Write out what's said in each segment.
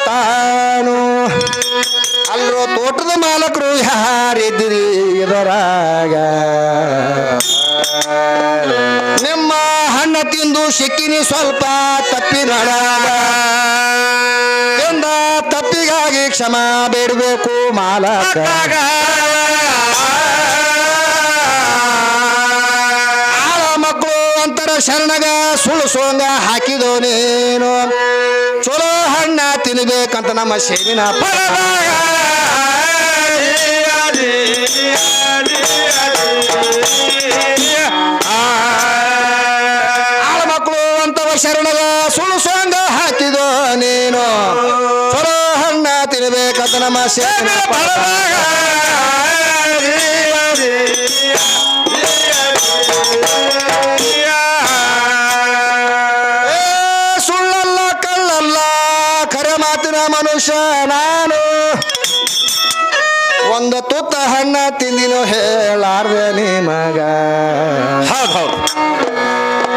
ತಾನು ಅಲ್ಲೋ ತೋಟದ ಮಾಲಕರು ಯಾರಿದ್ದೀರಿ ಇದರಾಗ ನಿಮ್ಮ ಹಣ್ಣ ತಿಂದು ಸಿಕ್ಕಿನಿ ಸ್ವಲ್ಪ ತಪ್ಪಿದರಾಗ ಎಂದ ತಪ್ಪಿಗಾಗಿ ಕ್ಷಮಾ ಬೇಡಬೇಕು ಮಾಲಕ ಶರಣಗ ಸುಳ್ಳು ಸೋಂಗ ಹಾಕಿದೋ ನೀನು ಚಲೋ ಹಣ್ಣ ತಿನ್ಬೇಕಂತ ನಮ್ಮ ಸೇವಿನ ಆಳ ಮಕ್ಕಳು ಅಂತವ ಶರಣಗ ಸುಳ್ಳು ಸೋಂಗ ಹಾಕಿದೋ ನೀನು ಚಲೋ ಹಣ್ಣ ತಿನ್ಬೇಕಂತ ನಮ್ಮ ಸೇವಿನ ಮನುಷ್ಯ ನಾನು ಒಂದು ತುತ್ತ ಹಣ್ಣ ತಿಂದಿನೋ ಹೇಳಾರ್ದೆ ನಿಮಗ ಹೌದು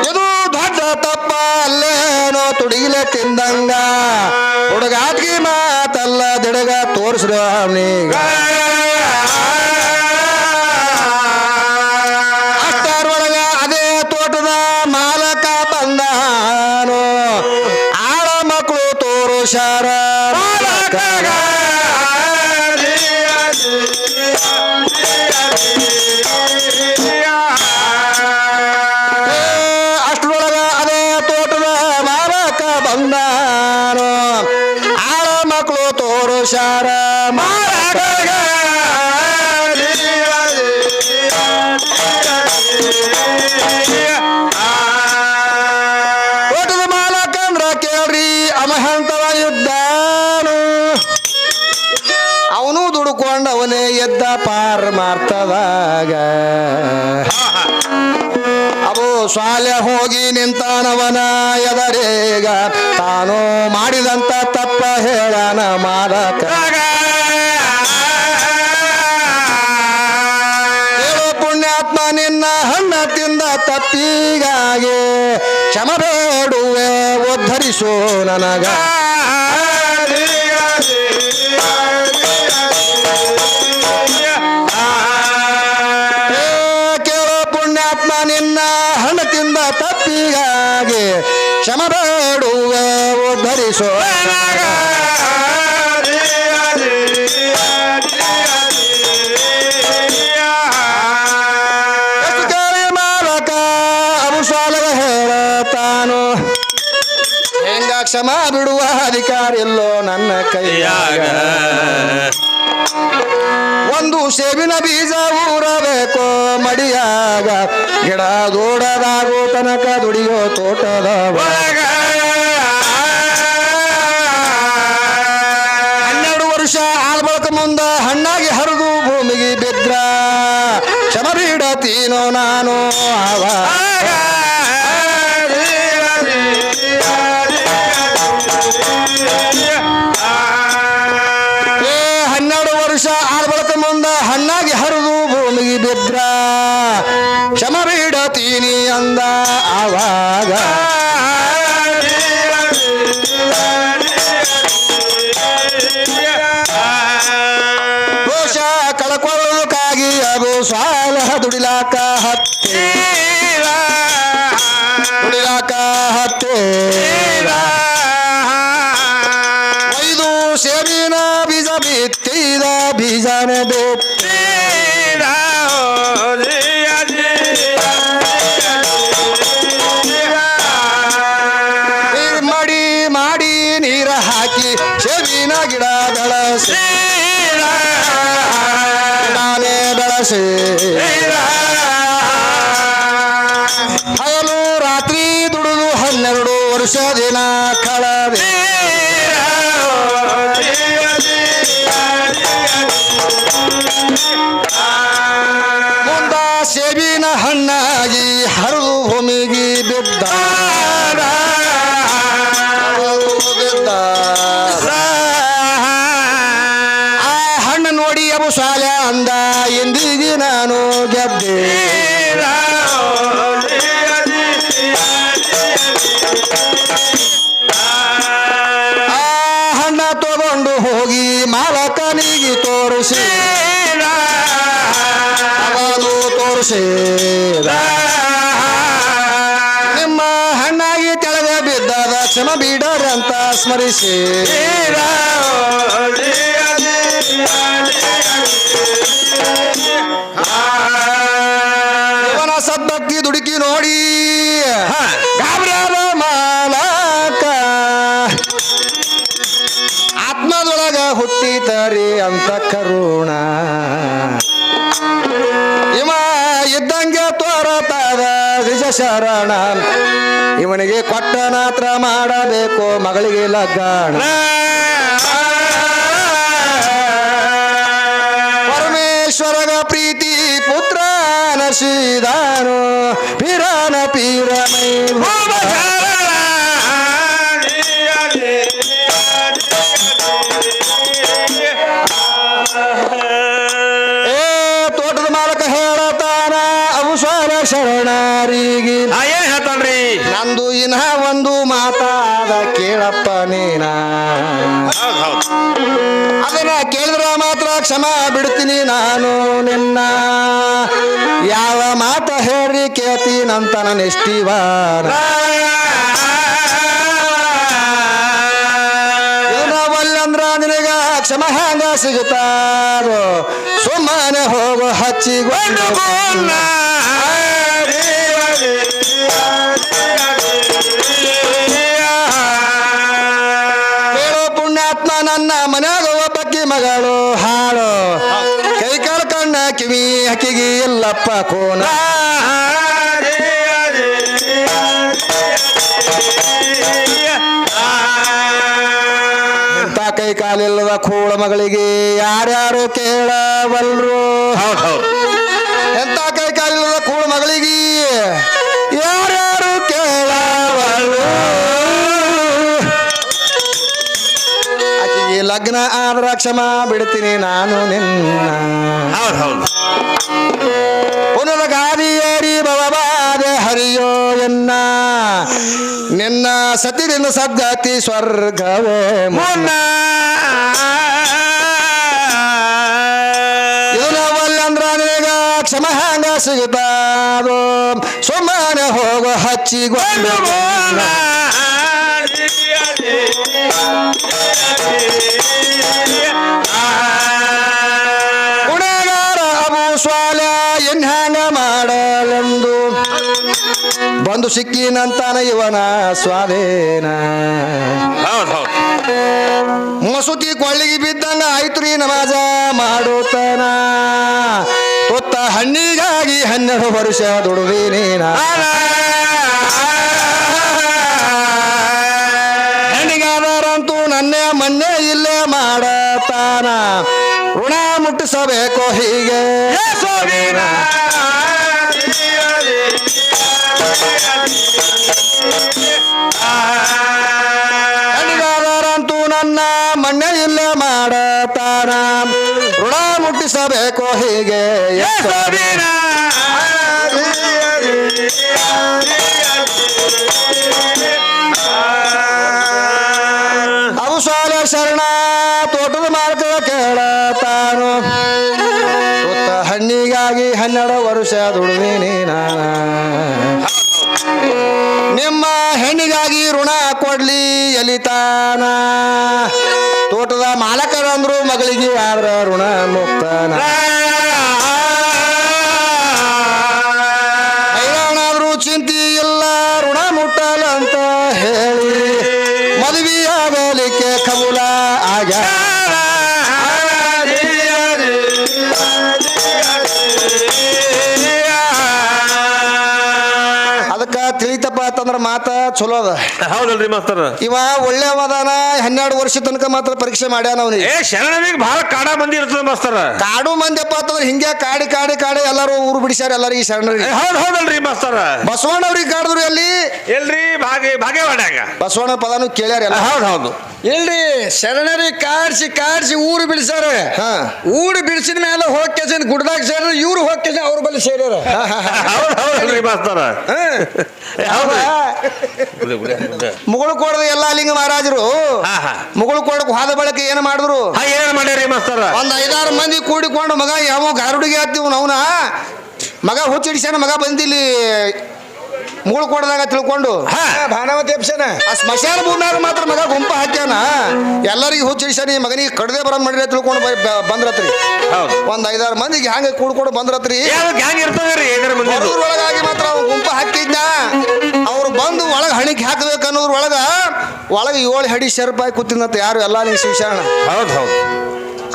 ಇದು ದೊಡ್ಡ ತಪ್ಪ ಅಲ್ಲೇನೋ ತುಡಿಗಿಲೆ ತಿಂದಂಗ ಹುಡುಗಾಟ್ಗಿ ಮಾತಲ್ಲ ದಿಡಗ ತೋರಿಸ್ರು ಅವನೀಗ ಅಷ್ಟರೊಳಗ ಅದೇ ತೋಟದ ಮಾಲಕ ಬಂದಾನು ಆಳ ಮಕ್ಕಳು ತೋರುಷಾರ ಅಷ್ಟರೊಳಗ ಅದೇ ತೋಟದ ಮಾಲಕ ಬಂದಾನು ಆಳ ಮಕ್ಕಳು ತೋರುಷಾರ ಮಾಲಕ ತೋಟದ ಮಾಲಕ ಅಂದ್ರ ಕೇಳ್ರಿ ಅಮಹಂತವ ಯುದ್ಧಾನು ಅವನು ದುಡ್ಕೊಂಡವನೇ ಎದ್ದ ಪಾರ್ ಮಾಡ್ತದಾಗ ಅವು ಶಾಲೆ ಹೋಗಿ ನಿಂತಾನವನ ಎದರೇಗ ತಾನು ಮಾಡಿದಂತ ತಪ್ಪ ಹೇಳನ ಮಾಲಕ ಪುಣ್ಯಾತ್ಮ ನಿನ್ನ ಹಣ್ಣ ತಿಂದ ತಪ್ಪಿಗಾಗಿ ಕ್ಷಮ ಬೇಡುವೆ ಉದ್ಧರಿಸು ನನಗ ಪುಣ್ಯಾತ್ಮ ನಿನ್ನ ಹಣ ತಿಂದ ತಪ್ಪಿಗಾಗಿ ಕ್ಷಮ ಬೇಡುವೆ ಉದ್ಧರಿಸೋ ಮಾಲಕ ಅನುಸಾಲಗ ಹೇಳತಾನು ಹೆಂಗ ಕ್ಷಮ ಬಿಡುವ ಅಧಿಕಾರ ಇಲ್ಲೋ ನನ್ನ ಕೈಯಾಗ ಒಂದು ಸೇಬಿನ ಬೀಜ ಊರಬೇಕು ಮಡಿಯಾಗ ಗಿಡ ದೊಡ್ಡದಾಗೋ ತನಕ ದುಡಿಯೋ ತೋಟದ 12 ವರ್ಷ ಆದ ಬಳಿಕ ಮುಂದ ಹಣ್ಣಾಗಿ ಹರಿದು ಭೂಮಿಗೆ ಬಿದ್ರ ಕ್ಷಮ ಬಿಡತೀನೋ ನಾನು ಆವಾಗ 12 ವರ್ಷ ಆದ ಬಳಿಕ ಮುಂದ ಹಣ್ಣಾಗಿ ಹರಿದು ಭೂಮಿಗೆ ಬಿದ್ರ ಕ್ಷಮ ಬಿಡತೀನಿ ಅಂದ ಆವಾಗ ದೋಷ ಕಳ್ಕೊಳ್ಳೋದಕ್ಕಾಗಿ ಅದು ಸಾಲ ದುಡಿಲಾಕ ಹತ್ತೆ ಐದು ಸೇಬಿನ ಬೀಜ ಬಿತ್ತಿದ ಬೀಜನ ಮಾಡಿ ಮಾಡಿ ನೀರ ಹಾಕಿ ಸೇಬಿನ ಗಿಡ ಬೆಳಸಿ ನಾನೇ ಬೆಳಸಿ ಹಗಲು ರಾತ್ರಿ ದುಡಿದು 12 ವರ್ಷ ದಿನ ಕಳದೆ ಮುಂದ ಸೇಬಿನ ಹಣ್ಣಾಗಿ ಹರಿದು ಭೂಮಿಗೆ ಬಿದ್ದ ಆ ಹಣ್ಣು ನೋಡಿ ಅಬು ಶಾಲೆ ಅಂದ ಎಂದಿಗೆ ನಾನು ಗೆದ್ದೆ ಆ ಹಣ್ಣ ಸೇದ ನಿಮ್ಮ ಹಣ್ಣಾಗಿ ತೆಳಗ ಬಿದ್ದಾದ ಕ್ಷಮ ಬಿಡರಂತ ಸ್ಮರಿಸಿ ಇವನ ಸದ್ಭಕ್ತಿ ದುಡುಕಿ ನೋಡಿ ಗಾಬರಿಯಾದ ಮಾಲಕ ಆತ್ಮದೊಳಗ ಹುಟ್ಟಿತರಿ ಅಂತ ಕರುಣ ಇವ ಇದ್ದಂಗೆ ತೋರತಾದ ನಿಜ ಶರಣ ಇವನಿಗೆ ಕೊಟ್ಟ ನಾತ್ರ ಮಾಡಬೇಕು ಮಗಳಿಗೆ ಲಗ್ನ ಪರಮೇಶ್ವರಗ ಪ್ರೀತಿ ಪುತ್ರ ನಶಿದಾನು ಪೀರನ ಪೀರಮೈ ತೋಟದ ಮಾಲಕ ಹೇಳತಾನ ಅವುಸ್ವಾರ ಶರಣರಿಗೆ ಏನ್ ಹೇಳ್ತಾನ್ರಿ ನಂದು ಇನ್ನ ಒಂದು ಮಾತಾದ ಕೇಳಪ್ಪ ನೀನ ಅದನ್ನ ಕೇಳಿದ್ರ ಮಾತ್ರ ಕ್ಷಮ ಬಿಡ್ತೀನಿ ನಾನು ನಿನ್ನ ಯಾವ ಮಾತ ಹೇಳಿ ಕೇಳ್ತೀನಂತ ನನ್ನ ಎಷ್ಟಿವಾರ ಒಲ್ಲಂದ್ರ ನಿನಗ ಕ್ಷಮ ಹ್ಯಾಂಗ ಸಿಗುತ್ತಾರೋ ಸುಮ್ಮನೆ ಹೋಗೋ ಹಚ್ಚಿಕೊಂಡು ಕೇಳೋ ಪುಣ್ಯಾತ್ಮ ನನ್ನ ಮನ್ಯಾಗ ಒಬ್ಬಕ್ಕಿ ಮಗಳು ಹಾಳು ಕೈಕಾಲ ಕಣ್ಣ ಕಿವಿ ಹಕ್ಕಿಗೆ ಇಲ್ಲಪ್ಪ ಕೋನ ಇಂಥ ಕೈ ಕಾಲಿಲ್ಲದ ಕೂಳ ಮಗಳಿಗೆ ಯಾರ್ಯಾರು ಕೇಳವಲ್ರು ಎಂತ ಕೈ ಕಾಲಿಲ್ಲದ ಕೂಳ ಮಗಳಿಗೆ ಯಾರ್ಯಾರು ಕೇಳವಲ್ರು ಆಕೆಗೆ ಲಗ್ನ ಆದ್ರ ಕ್ಷಮ ಬಿಡ್ತೀನಿ ನಾನು ನಿನ್ನ ಪುನರ ಗಾದಿ ಏರಿ ಭವಬಾದೆ ಹರಿಯೋ ಎನ್ನ ನಿನ್ನ ಸತಿರಿಂದ ಸದ್ಗತಿ ಸ್ವರ್ಗವೇ ಮುನ್ನ ಇವನ ಒಲ್ಲಂದ್ರ ನಿನಗ ಕ್ಷಮ ಹ್ಯಾಂಗ ಸಿಗುತ್ತಾರೋ ಸುಮ್ಮನೆ ಹೋಗೋ ಹಚ್ಚಿಕೊಂಡು ಗುಣಗಾರ ಅಬೂಸ್ವಾಲ ಎನ್ ಹ್ಯಾಂಗ ಮಾಡಲೆಂದು ಬಂದು ಸಿಕ್ಕಿನಂತಾನ ಇವನ ಸ್ವಾಧೀನ ಮಸೂತಿ ಕೊಳ್ಳಿಗೆ ಬಿದ್ದಂಗ ಆಯ್ತ್ರಿ ನಮಾಜ ಮಾಡೋತನ ತೊತ್ತ ಹಣ್ಣಿಗಾಗಿ 12 ವರ್ಷ ದುಡುದೀನಿ ಹೆಣ್ಣಿಗಾದರಂತೂ ನನ್ನೇ ಮೊನ್ನೆ ಇಲ್ಲೇ ಮಾಡತಾನ ಋಣ ಮುಟ್ಟಿಸಬೇಕು ಹೀಗೆ ಹೆಣ್ಣಿಗಾದರಂತೂ ನನ್ನ ಮೊನ್ನೆ ಇಲ್ಲೇ ಮಾಡತಾನ ಋಣ ಮುಟ್ಟಿಸಬೇಕು ಹೀಗೆ ಅವುಸ್ವಾಲ ಶರಣ ತೋಟದ ಮಾಲಕ ಕೇಳತಾನು ತುತ್ತ ಹಣ್ಣಿಗಾಗಿ 12 ವರ್ಷ ದುಡಿದೀನಿ ನಿಮ್ಮ ಹೆಣ್ಣಿಗಾಗಿ ಋಣ ಕೊಡ್ಲಿ ಎಲಿತಾನ ತೋಟದ ಮಾಲಕರಂದ್ರು ಮಗಳಿಗೆ ಯಾರ ಋಣ ಮುಕ್ತಾನ ಹೈರಾಣಾದ್ರೂ ಚಿಂತಿ ಇಲ್ಲ ಋಣ ಮುಟ್ಟಲಂತ ಹೇಳಿ ಮದುವೆಯಾಗಲಿಕ್ಕೆ ಕಬೂಲ ಆಗ ಅದಕ್ಕ ತಿಳಿತಪ್ಪ ಅಂತಂದ್ರ ಮಾತ ಚಲೋ ಅದ ಹೌದಲ್ರಿ ಮಾಸ್ತರ ಇವ ಒಳ್ಳೆ ಮದಾನ 12 ವರ್ಷ ತನಕ ಮಾತ್ರ ಪರೀಕ್ಷೆ ಮಾಡ್ಯಾನ ಅವನಿಗೆ ಶರಣನಿಗೆ ಬಹಳ ಕಾಡ ಮಂದಿ ಇರ್ತದ ಮಾಸ್ತರ ಕಾಡು ಮಂದಿಯಪ್ಪ ಅಂತಂದ್ರೆ ಹಿಂಗೆ ಕಾಡಿ ಕಾಡಿ ಕಾಡಿ ಎಲ್ಲಾರು ಊರು ಬಿಡಿಸ್ಯಾರ ಎಲ್ಲರಿಗೆ ಶರಣರಿಗೆ ಹೌದಲ್ರಿ ಮಾಸ್ತರ ಬಸವಣ್ಣ ಅವ್ರಿಗೆ ಕಾಡಿದ್ರು ಎಲ್ಲಿ ಎಲ್ರಿ ಭಾಗ್ಯವಾಡ್ಯಾಗ ಬಸವಣ್ಣ ಪದಾನು ಕೇಳ್ಯಾರ ಎಲ್ಲ ಹೌದು ಇಲ್ರಿ ಶರಣರಿಗೆ ಕಾಡ್ಸಿ ಊರು ಬಿಡಿಸ್ಯಾರ ಊರು ಬಿಡಿಸಿದ ಮೇಲೆ ಹೋಗ್ಕೇಸನ್ ಗುಡ್ದಾಗ ಸೇರ ಇವ್ರು ಹೋಗ್ಕೇಸ ಅವ್ರ ಬಳಿ ಸೇರ್ಯಾರ ಹೌದಲ್ರಿ ಮಾಸ್ತರ ಮುಗಳು ಕೋಡದ ಎಲ್ಲ ಲಿಂಗ ಮಹಾರಾಜರು ಮುಗಳು ಕೋಡಕ್ ಹೋದ ಬಳಕ ಏನ್ ಮಾಡಿದ್ರು ಏನ್ ಮಾಡ್ಯಾರಿ ಮಾಸ್ತರ ಒಂದ್ 5-6 ಮಂದಿ ಕೂಡಿಕೊಂಡು ಮಗ ಯಾವ ಗಾರುಡಿಗೆ ಹತ್ತಿವ್ ಅವನ ಮಗ ಹುಚ್ಚಿಡಿಸ್ಯಾನ ಮಗ ಬಂದಿಲ್ಲಿ ಮೂಳು ಕೊಡದಾಗ ತಿಳ್ಕೊಂಡು ಭಾನವತಿ ಎಪ್ಸನ ಆ ಸ್ಮಶಾನ ಭೂಮ್ಯಾಗ ಮಾತ್ರ ಮಗ ಗುಂಪ ಹಾಕ್ಯಾನ ಎಲ್ಲರಿಗೂ ಹುಚ್ಚಿಡಿಸ್ಯಾನ ಈ ಮಗನಿಗೆ ಕಡ್ದೆ ಬರೋದ್ ಮಾಡಿರಿ ತಿಳ್ಕೊಂಡು ಬಂದ್ರತ್ರಿ ಹೌದು ಒಂದ್ 5-6 ಮಂದಿಗೆ ಹ್ಯಾಂಗ ಕೂಡ್ಕೊಂಡು ಬಂದ್ರತ್ರಿ ಗ್ಯಾಂಗ್ ಇರ್ತದ್ರಿ ಎದ್ರ ಮಂದಿ ಒಳಗಾಗಿ ಮಾತ್ರ ಅವ್ನು ಗುಂಪ ಹಾಕಿದ್ದ ಅವ್ರು ಬಂದು ಒಳಗೆ ಹಣಿಗೆ ಹಾಕ್ಬೇಕು ಅನ್ನೋದ್ರೊಳಗ ಒಳಗೆ 7 ಹಡಿ ಶರ್ಪಾಯಿ ಕೂತಿನಂತ ಯಾರು ಎಲ್ಲ ನೀವು ಶಿವಶರಣ ಹೌದು ಹೌದು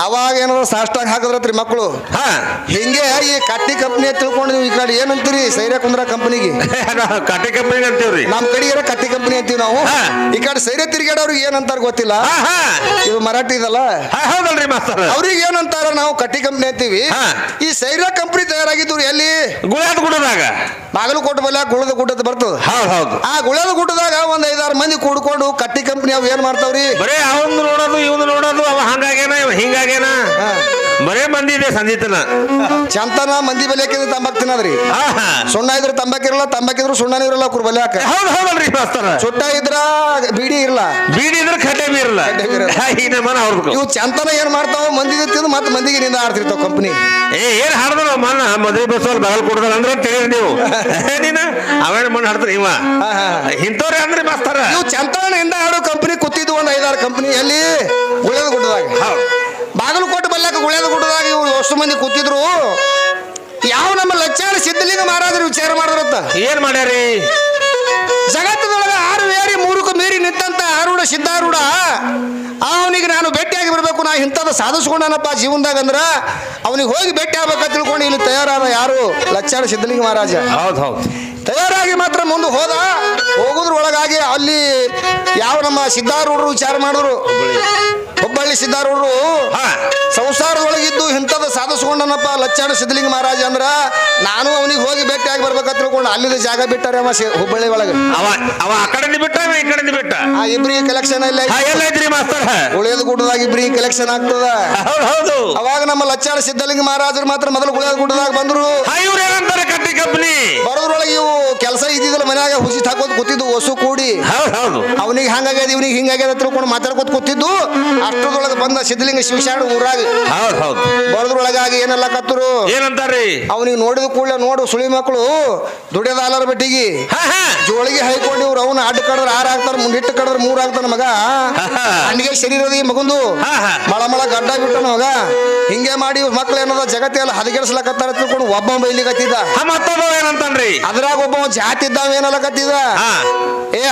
ಅವಾಗ ಏನಾದ್ರು ಸಾಷ್ಟಾಗ ಹಾಕಿದ್ರತ್ರಿ ಮಕ್ಕಳು ಹಾ ಹಿಂಗೆ ಈ ಕಟ್ಟಿ ಕಂಪ್ನಿ ತಿಳ್ಕೊಂಡು ನೀವು ಈ ಕಡೆ ಏನಂತೀರಿ ಸೈರ್ಯ ಕುಂದ್ರ ಕಂಪನಿಗೆ ಕಟ್ಟೆ ಕಂಪನಿ ಅಂತೀವ್ರಿ ನಮ್ ಕಡೆ ಇರೋ ಕಟ್ಟಿ ಕಂಪನಿ ಅಂತೀವಿ ನಾವು ಈ ಕಡೆ ಸೈರ್ಯ ತಿರ್ಗಾಡವ್ರಿಗೆ ಏನಂತಾರ ಗೊತ್ತಿಲ್ಲ ಇದು ಮರಾಠಿ ಇದಲ್ಲ ಹೌದಲ್ರಿ ಮಾಸ್ತರ್ ಅವ್ರಿಗೆ ಏನಂತಾರ ನಾವು ಕಟ್ಟಿ ಕಂಪ್ನಿ ಅಂತೀವಿ ಈ ಸೈರ್ಯ ಕಂಪ್ನಿ ತಯಾರಾಗಿದ್ದು ಎಲ್ಲಿ ಗುಳಾದ ಗುಡದಾಗ ಬಾಗಲಕೋಟೆ ಬಲ್ಲ ಗುಳದ ಗುಡ್ಡದ ಬರ್ತದ ಹೌದು ಹೌದು ಆ ಗುಳದ ಗುಡ್ಡದಾಗ ಒಂದ್ 5-6 ಮಂದಿ ಕೂಡ್ಕೊಂಡು ಕಟ್ಟಿ ಕಂಪ್ನಿ ಅವ್ ಏನ್ ಮಾಡ್ತಾವ್ರಿ ಬರೇ ಅವನ್ ನೋಡೋದು ಇವನು ನೋಡೋದು ಅವ ಹಂಗಾಗೇನ ಇವ ಹಿಂಗಾಗೇನ ಬರೇ ಮಂದಿ ಇದೆ ಸಂಜಿತನ ಚಂತನ ಮಂದಿ ಬೆಲೆಕಿದ್ರೆ ತಂಬಾಕ್ ತಿನ್ನದ್ರಿ ಸುಣ್ಣ ಇದ್ರೆ ತಂಬಾಕಿರಲ್ಲ ತಂಬಾಕಿದ್ರು ಸುಣ್ಣನ ಇರಲ್ಲ ಕುರ್ ಬಲ್ಯಾಕ ಹೌದು ಹೌದಲ್ರಿ ಮಾಸ್ತರ್ ಸುಟ್ಟ ಇದ್ರ ಬೀಡಿ ಇರಲ್ಲ ಬೀಡಿ ಇದ್ರೆ ಕಟ್ಟೆ ಬೀರಲ್ಲ ಈ ನಮ್ಮನ ಅವ್ರದ್ದು ಇವು ಚಂತನ ಏನ್ ಮಾಡ್ತಾವ ಮಂದಿಗೆ ತಿಂದು ಮತ್ತೆ ಮಂದಿಗೆ ನಿಂದ ಆಡ್ತಿರ್ತಾವ ಕಂಪ್ನಿ ಏನ್ ಹಾಡ್ದ್ರು ಮನ್ನ ಮದ್ವೆ ಬಸ್ಸಲ್ಲಿ ಬಾಗಲ್ ಕೊಡದಲ್ಲ ಅಂದ್ರೆ ತಿಳಿದ್ರಿ ನೀವು ನೀನ ಅವೇನ ಮಣ್ಣು ಹಾಡ್ತಾರೆ ಇವ ಇಂಥವ್ರೆ ಅಂದ್ರೆ ಮಾಸ್ತಾರ ಇವು ಚಂತನಿಂದ ಆಡೋ ಕಂಪ್ನಿ ಕೂತಿದ್ವು ಒಂದ್ 5-6 ಕಂಪ್ನಿ ಎಲ್ಲಿ ಗುಳದ ಗುಡ್ಡದಾಗ ಬಾಗಲಕೋಟೆ ಬಲ್ಲಾಕ ಗುಳದ ಗುಡ್ಡದಾಗ ಇವ್ರು ಎಷ್ಟು ಮಂದಿ ಕೂತಿದ್ರು ಯಾವ ನಮ್ಮ ಲಚ್ಚಾಣ ಸಿದ್ಧಲಿಂಗ ಮಹಾರಾಜರು ವಿಚಾರ ಮಾಡಿದ್ರತ್ತ ಏನ್ ಮಾಡ್ಯಾರಿ ಜಗತ್ತದೊಳಗ 6 ಏರಿ 3ಕ್ಕೂ ಮೀರಿ ನಿಂತಂತ ಆರೂಢ ಸಿದ್ಧಾರೂಢ ಅವನಿಗೆ ನಾನು ಭೇಟಿಯಾಗಿ ಬರಬೇಕು ನಾ ಇಂಥದ್ದು ಸಾಧಿಸ್ಕೊಂಡನಪ್ಪ ಜೀವನದಾಗ ಅಂದ್ರ ಅವನಿಗೆ ಹೋಗಿ ಭೇಟಿ ಆಗ್ಬೇಕಂತ ತಿಳ್ಕೊಂಡು ಇಲ್ಲಿ ತಯಾರಾದ ಯಾರು ಲಚ್ಚಾಣ ಸಿದ್ಧಲಿಂಗ ಮಹಾರಾಜ ಹೌದು ಹೌದು ತಯಾರಾಗಿ ಮಾತ್ರ ಮುಂದೆ ಹೋದ ಹೋಗುದ್ರೊಳಗಾಗಿ ಅಲ್ಲಿ ಯಾವ ನಮ್ಮ ಸಿದ್ಧಾರೂಢರು ವಿಚಾರ ಮಾಡಿದ್ರು ಹುಬ್ಬಳ್ಳಿ ಸಿದ್ಧಾರೂಢರು ಸಂಸಾರದೊಳಗಿದ್ದು ಇಂಥದ್ದು ಸಾಧಿಸ್ಕೊಂಡನಪ್ಪ ಲಚ್ಚಾಣ ಸಿದ್ಧಲಿಂಗ ಮಹಾರಾಜ ಅಂದ್ರ ನಾನು ಅವನಿಗೆ ಹೋಗಿ ಭೇಟಿಯಾಗಿ ಬರ್ಬೇಕಂತ ತಿಳ್ಕೊಂಡು ಅಲ್ಲಿದ ಜಾಗ ಬಿಟ್ಟಾರೆ ಅವ ಹುಬ್ಬಳ್ಳಿ ಒಳಗೆ ಅವ ಆ ಕಡೆ ಬಿಟ್ಟ ಈ ಕಡೆ ಬಿಟ್ಟ ಆ ಇಬ್ರಿಗೆ ಕಲೆಕ್ಷನ್ ಇಲ್ಲ ಎಲ್ಲ ಐತ್ರಿ ಮಾಸ್ತರ್ ಗುಳಿಯದ ಗುಡ್ಡದಾಗ ಇಬ್ರಿಗೆ ಕಲೆಕ್ಷನ್ ಆಗ್ತದ ಹೌದು ಅವಾಗ ನಮ್ಮ ಲಚ್ಚಾಣ ಸಿದ್ಧಲಿಂಗ ಮಹಾರಾಜರು ಮಾತ್ರ ಮೊದಲು ಗುಳಿಯದ ಗುಡ್ಡದಾಗ ಬಂದ್ರು ಇವ್ರು ಏನಂತಾರೆ ಕಟ್ಟಿ ಕಂಪನಿ ಬರೋದ್ರೊಳಗೆ ಇವು ಕೆಲಸ ಇದ್ದಿದ್ದಲ್ಲ ಮನ್ಯಾಗ ಹುಸಿ ಹಾಕೋದ್ ಕೂತಿದ್ದು ಹೊಸು ಕೂಡಿ ಹೌದು ಅವನಿಗೆ ಹಂಗಾಗ್ಯದ ಇವನಿಗೆ ಹಿಂಗಾಗ್ಯದ ತಿಳ್ಕೊಂಡು ಮಾತಾಡ್ಕೊತ ಕೂತಿದ್ದು ಅಷ್ಟರದೊಳಗೆ ಬಂದ ಸಿದ್ಧಲಿಂಗ ಶಿವಶರಣ ಊರಾಗ ಹೌದು ಬರೋದ್ರೊಳಗಾಗಿ ಏನೆಲ್ಲ ಕತ್ತರು ಏನಂತಾರ್ರಿ ಅವನಿಗೆ ನೋಡಿದ ಕೂಡಲೇ ನೋಡು ಸುಳಿ ಮಕ್ಕಳು ದುಡಿಯದ ಆಲರ ಬೆಟ್ಟಿಗೆ ಜೋಳಿಗೆ ಹೈಕೊಂಡು ಇವ್ರು ಅವನ ಅಡ್ಡ ಕಡದ್ರ 6 ಆಗ್ತಾರ ಮುಂದಿಟ್ಟು ಕಡದ್ರ 3 ಆಗ್ತಾನ ಮಗ ಹಣ್ಣಿಗೆ ಶರೀರದ ಈ ಮಗಂದು ಮಳ ಗಡ್ಡ ಬಿಟ್ಟನ ಮಗ ಹಿಂಗೆ ಮಾಡಿ ಇವ್ರ ಮಕ್ಳು ಏನದ ಜಗತ್ತೆಲ್ಲ ಹದಗೆಡ್ಸ್ಲಕತ್ತಾರ ತಿಳ್ಕೊಂಡು ಒಬ್ಬ ಬೈಲಿಕತ್ತಿದ್ದ ಮತ್ತೊಬ್ಬ ಏನಂತಾನ್ರಿ ಅದ್ರಾಗ ಒಬ್ಬ ಜಾತಿ ಇದ್ದಾವ ಏನಲ್ಲಕತ್ತಿದ